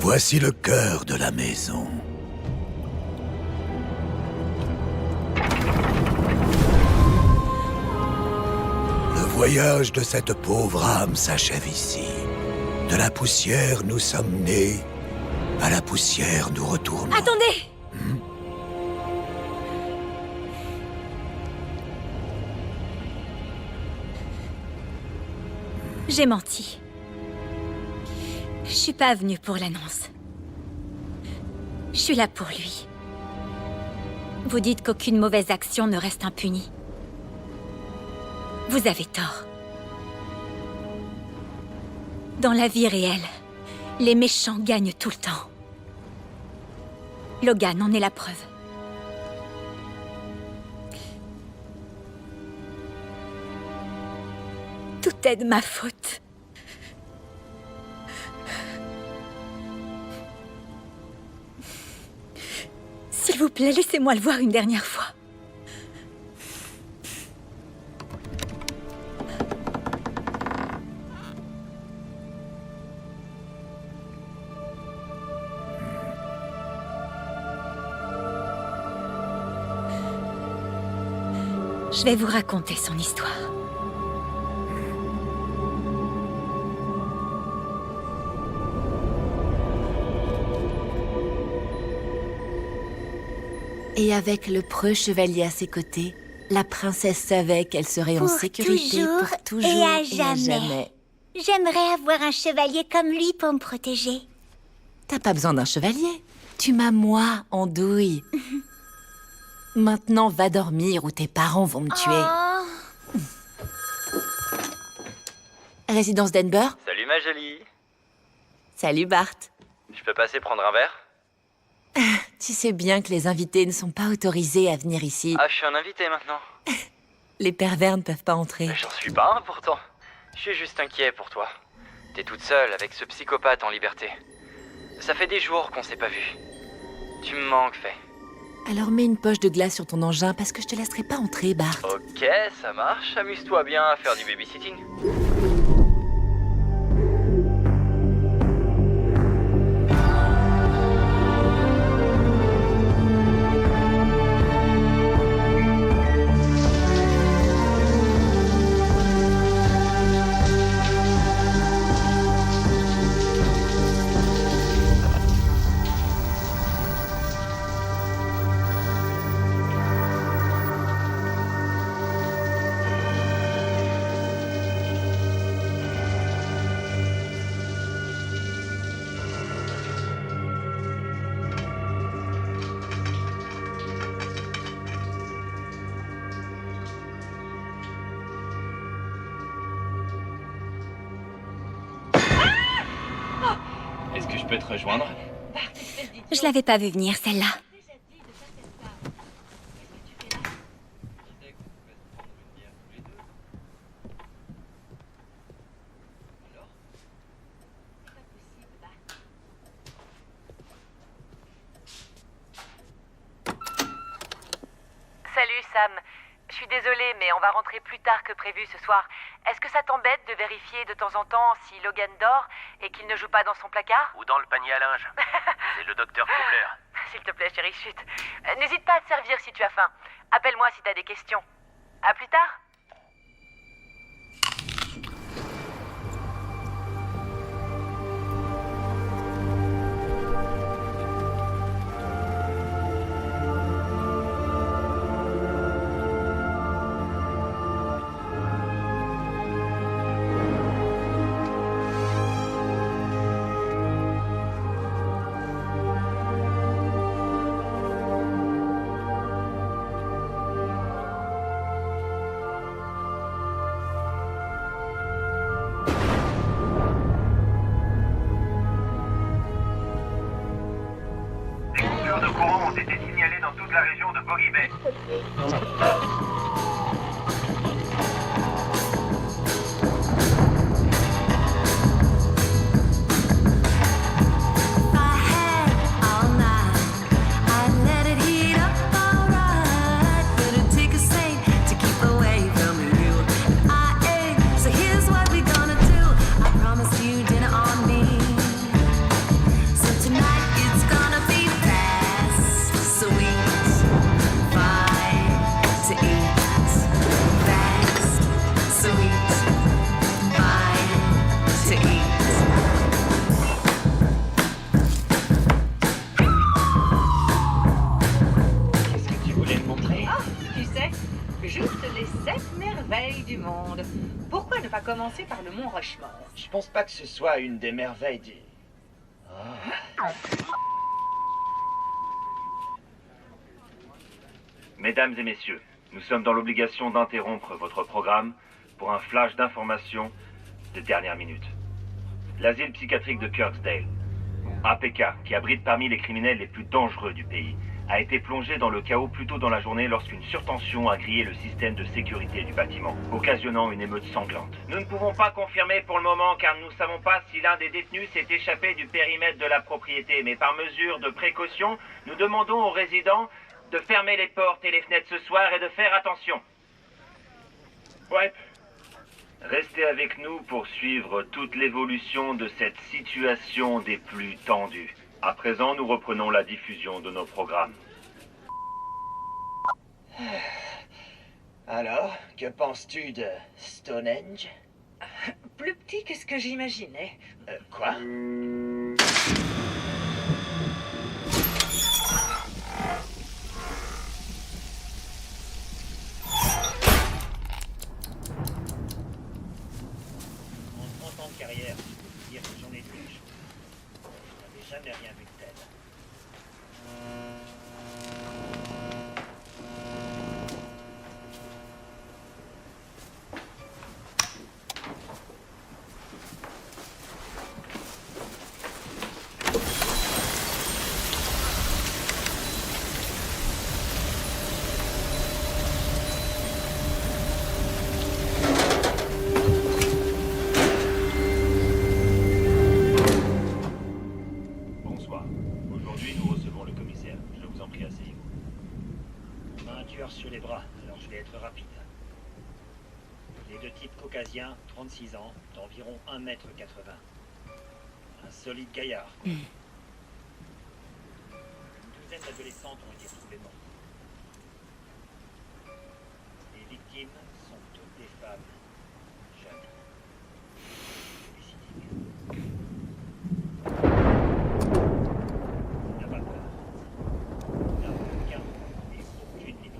Voici le cœur de la maison. Le voyage de cette pauvre âme s'achève ici. De la poussière, nous sommes nés. À la poussière, nous retournons. Attendez! J'ai menti. Je suis pas venue pour l'annonce. Je suis là pour lui. Vous dites qu'aucune mauvaise action ne reste impunie. Vous avez tort. Dans la vie réelle, les méchants gagnent tout le temps. Logan en est la preuve. Tout est de ma faute. S'il vous plaît, laissez-moi le voir une dernière fois. Je vais vous raconter son histoire. Et avec le preux chevalier à ses côtés, la princesse savait qu'elle serait en sécurité pour toujours et à jamais. J'aimerais avoir un chevalier comme lui pour me protéger. T'as pas besoin d'un chevalier. Tu m'as moi, andouille. Maintenant, va dormir ou tes parents vont me tuer. Résidence Denver? Salut ma jolie. Salut Bart. Je peux passer prendre un verre? Tu sais bien que les invités ne sont pas autorisés à venir ici. Ah, je suis un invité maintenant. Les pervers ne peuvent pas entrer. J'en suis pas un pourtant. Je suis juste inquiet pour toi. T'es toute seule avec ce psychopathe en liberté. Ça fait des jours qu'on s'est pas vus. Tu me manques, Faye. Alors mets une poche de glace sur ton engin parce que je te laisserai pas entrer, Bart. Ok, ça marche. Amuse-toi bien à faire du babysitting. Est-ce que je peux te rejoindre? Je l'avais pas vu venir, celle-là. Salut Sam, je suis désolée mais on va rentrer plus tard que prévu ce soir. Est-ce que ça t'embête de vérifier de temps en temps si Logan dort et qu'il ne joue pas dans son placard? Ou dans le panier à linge. C'est le docteur Coubler. S'il te plaît chérie, chut. N'hésite pas à te servir si tu as faim. Appelle-moi si t'as des questions. À plus tard. De courant ont été signalés dans toute la région de Boggy Bay. Pourquoi ne pas commencer par le mont Rushmore? Je pense pas que ce soit une des merveilles du... Mesdames et messieurs, nous sommes dans l'obligation d'interrompre votre programme pour un flash d'information de dernière minute. L'asile psychiatrique de Kirksdale, APK, qui abrite parmi les criminels les plus dangereux du pays, a été plongé dans le chaos plus tôt dans la journée lorsqu'une surtension a grillé le système de sécurité du bâtiment, occasionnant une émeute sanglante. Nous ne pouvons pas confirmer pour le moment car nous ne savons pas si l'un des détenus s'est échappé du périmètre de la propriété, mais par mesure de précaution, nous demandons aux résidents de fermer les portes et les fenêtres ce soir et de faire attention. Ouais. Restez avec nous pour suivre toute l'évolution de cette situation des plus tendues. À présent, nous reprenons la diffusion de nos programmes. Alors, que penses-tu de Stonehenge? Plus petit que ce que j'imaginais. Quoi? En 30 ans de carrière, dire que j'en ai vu des choses. Je n'avais jamais rien vu de tel. Caucasien, 36 ans, d'environ 1,80 m. Un solide gaillard. Une douzaine d'adolescentes ont été retrouvées mortes. Les victimes sont toutes des femmes jeunes. N'a pas peur. N'a aucun et aucune limite.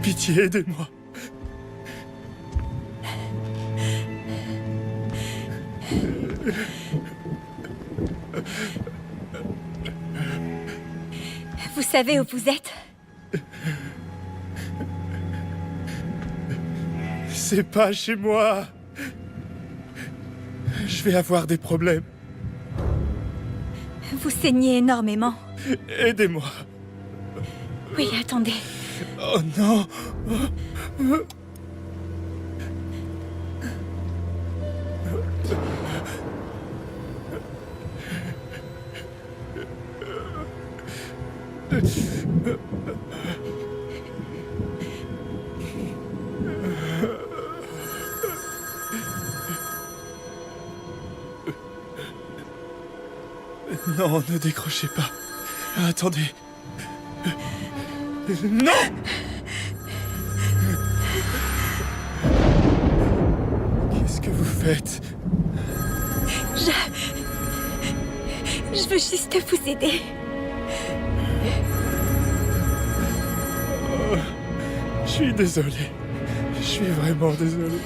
Pitié, aidez-moi. Vous savez où vous êtes? C'est pas chez moi. Je vais avoir des problèmes. Vous saignez énormément. Aidez-moi. Oui, attendez. Oh non. Non, ne décrochez pas. Attendez. Non! Qu'est-ce que vous faites? Je veux juste vous aider. Oh, je suis désolé. Je suis vraiment désolé.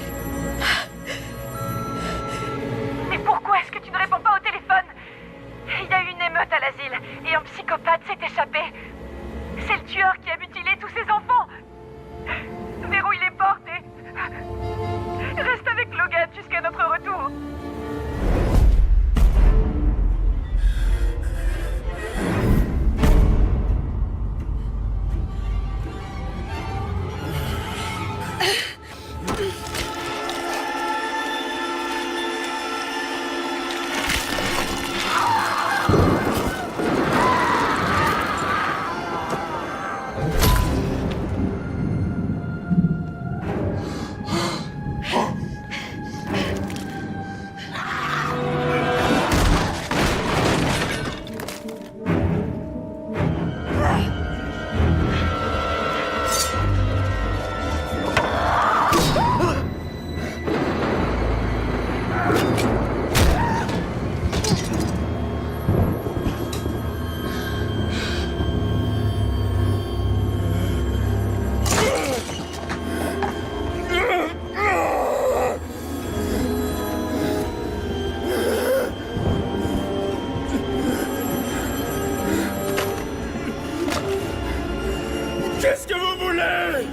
Mais pourquoi est-ce que tu ne réponds pas au téléphone? Il y a eu une émeute à l'asile et un psychopathe s'est échappé. C'est le tueur qui a mutilé tous ses enfants. Verrouille les portes et reste avec Logan jusqu'à notre retour. Qu'est-ce que vous voulez?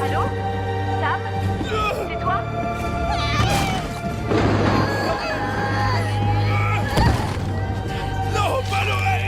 Allô? Sam? C'est toi? Non, pas l'oreille!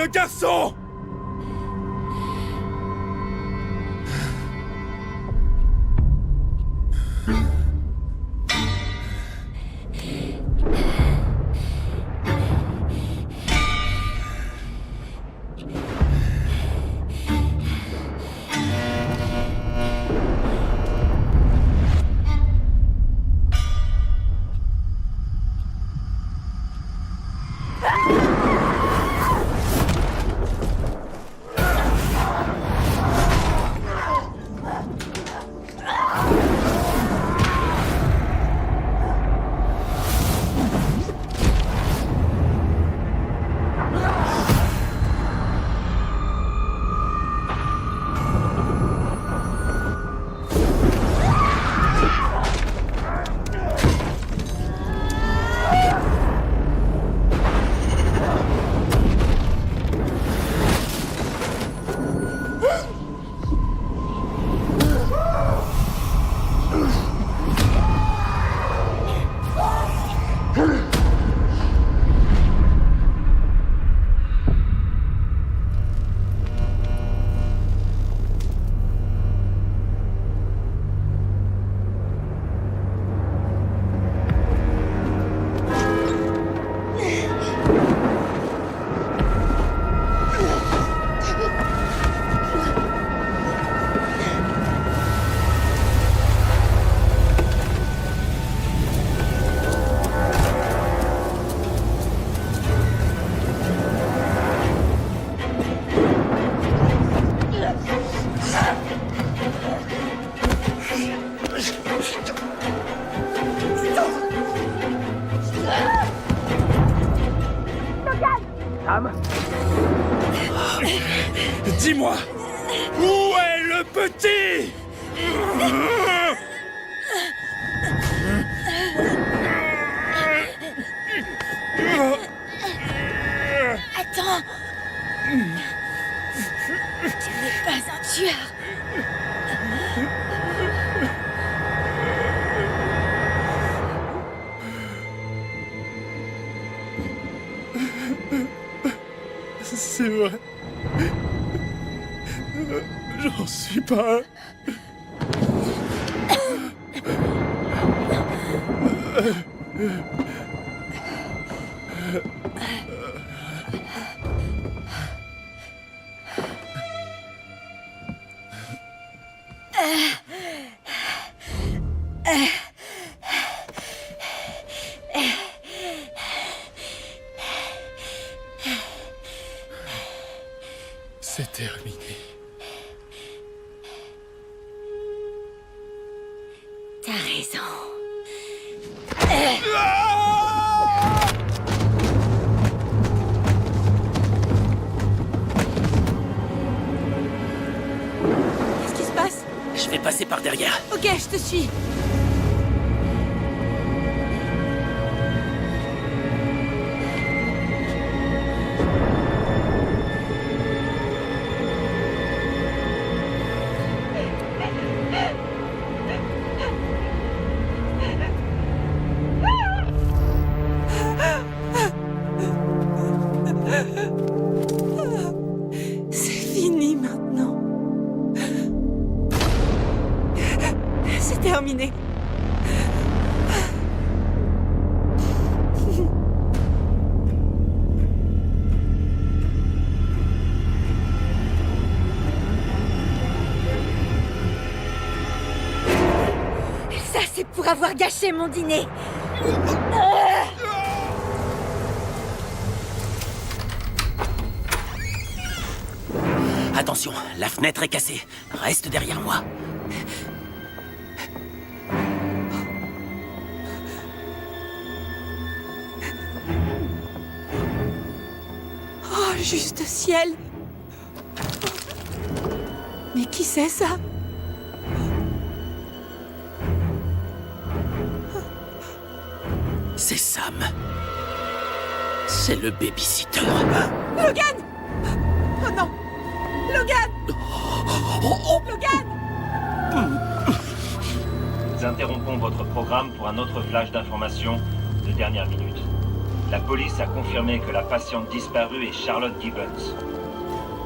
garçon! Sam? Dis-moi, où est le petit? Attends. Tu n'es pas un tueur. C'est vrai. J'en suis pas un. C'est terminé. T'as raison. Qu'est-ce qui se passe? Je vais passer par derrière. Ok, je te suis. C'est fini maintenant. C'est terminé. Ça, c'est pour avoir gâché mon dîner. Attention, la fenêtre est cassée. Reste derrière moi. Oh, juste ciel. Mais qui c'est ça? C'est Sam. C'est le babysitter. Logan! Oh non! Logan! Logan! Nous interrompons votre programme pour un autre flash d'information de dernière minute. La police a confirmé que la patiente disparue est Charlotte Gibbons.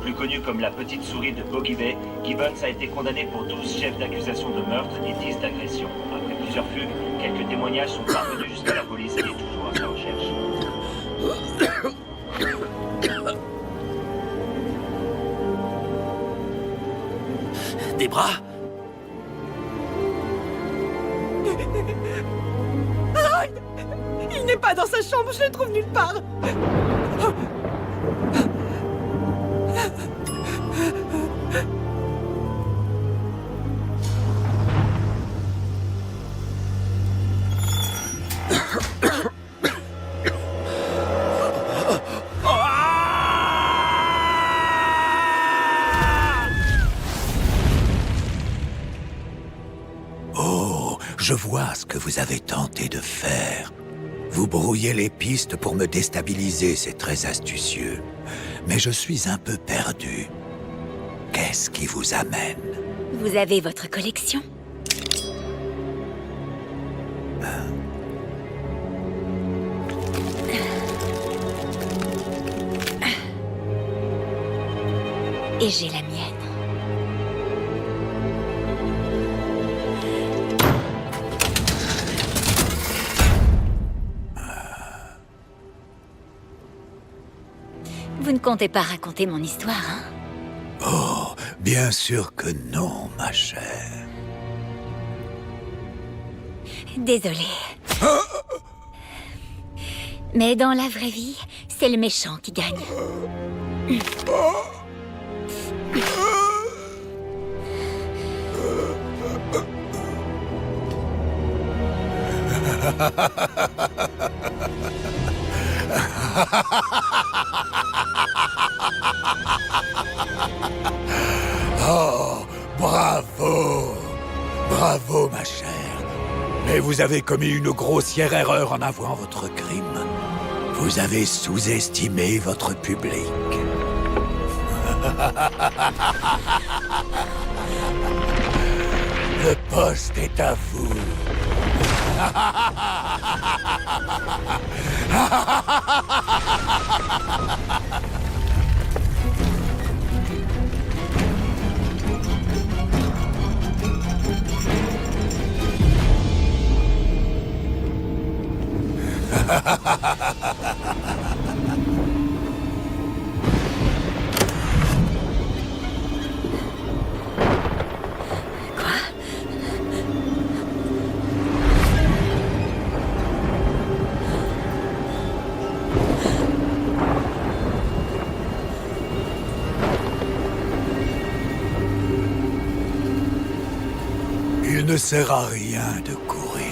Plus connue comme la petite souris de Boggy Bay, Gibbons a été condamnée pour 12 chefs d'accusation de meurtre et 10 d'agression. Après plusieurs fugues, quelques témoignages sont parvenus jusqu'à la police qui est toujours à sa recherche. Des bras? Arrête! Il n'est pas dans sa chambre, je le trouve nulle part. Oh, je vois ce que vous avez tenté de faire. Vous brouillez les pistes pour me déstabiliser, c'est très astucieux. Mais je suis un peu perdu. Qu'est-ce qui vous amène? Vous avez votre collection? Et j'ai la mienne. Vous ne comptez pas raconter mon histoire, hein? Oh, bien sûr que non, ma chère. Désolée. Mais dans la vraie vie, c'est le méchant qui gagne. Oh, bravo! Bravo, ma chère. Mais vous avez commis une grossière erreur en avouant votre crime. Vous avez sous-estimé votre public. Le poste est à vous. Il ne sert à rien de courir.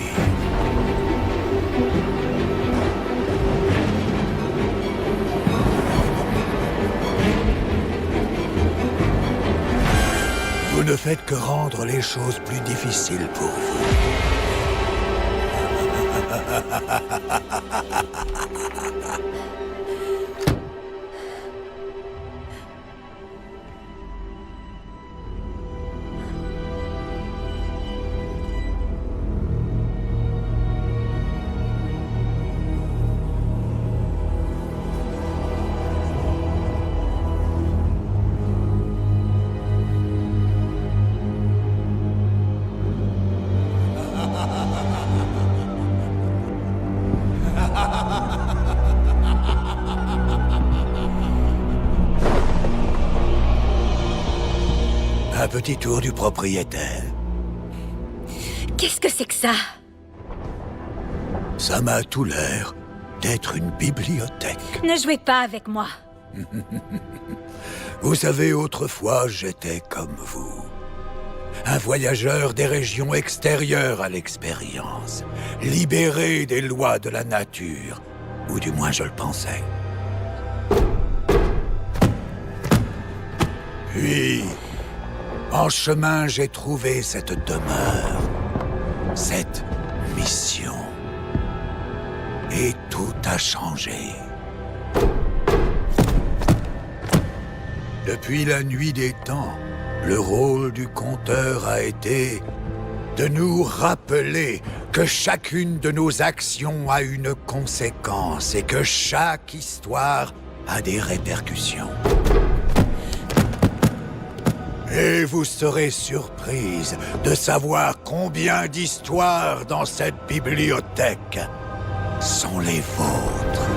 Vous ne faites que rendre les choses plus difficiles pour vous. Un petit tour du propriétaire. Qu'est-ce que c'est que ça? Ça m'a tout l'air d'être une bibliothèque. Ne jouez pas avec moi. Vous savez, autrefois, j'étais comme vous. Un voyageur des régions extérieures à l'expérience. Libéré des lois de la nature. Ou du moins, je le pensais. Puis, en chemin, j'ai trouvé cette demeure. Cette mission. Et tout a changé. Depuis la nuit des temps, le rôle du conteur a été de nous rappeler que chacune de nos actions a une conséquence et que chaque histoire a des répercussions. Et vous serez surprise de savoir combien d'histoires dans cette bibliothèque sont les vôtres.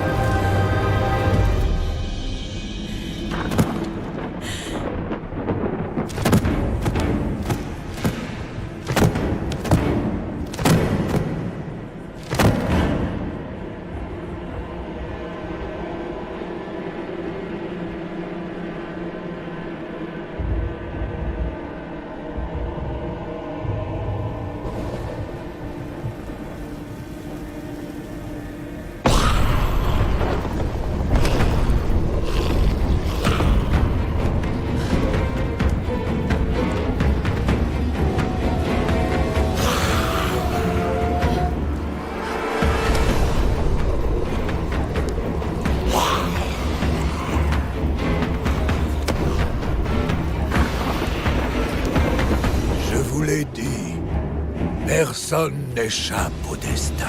Personne n'échappe au destin.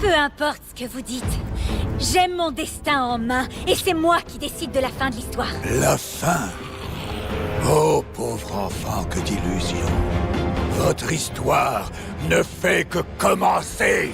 Peu importe ce que vous dites. J'aime mon destin en main, et c'est moi qui décide de la fin de l'histoire. La fin? Oh, pauvre enfant, que d'illusions. Votre histoire ne fait que commencer.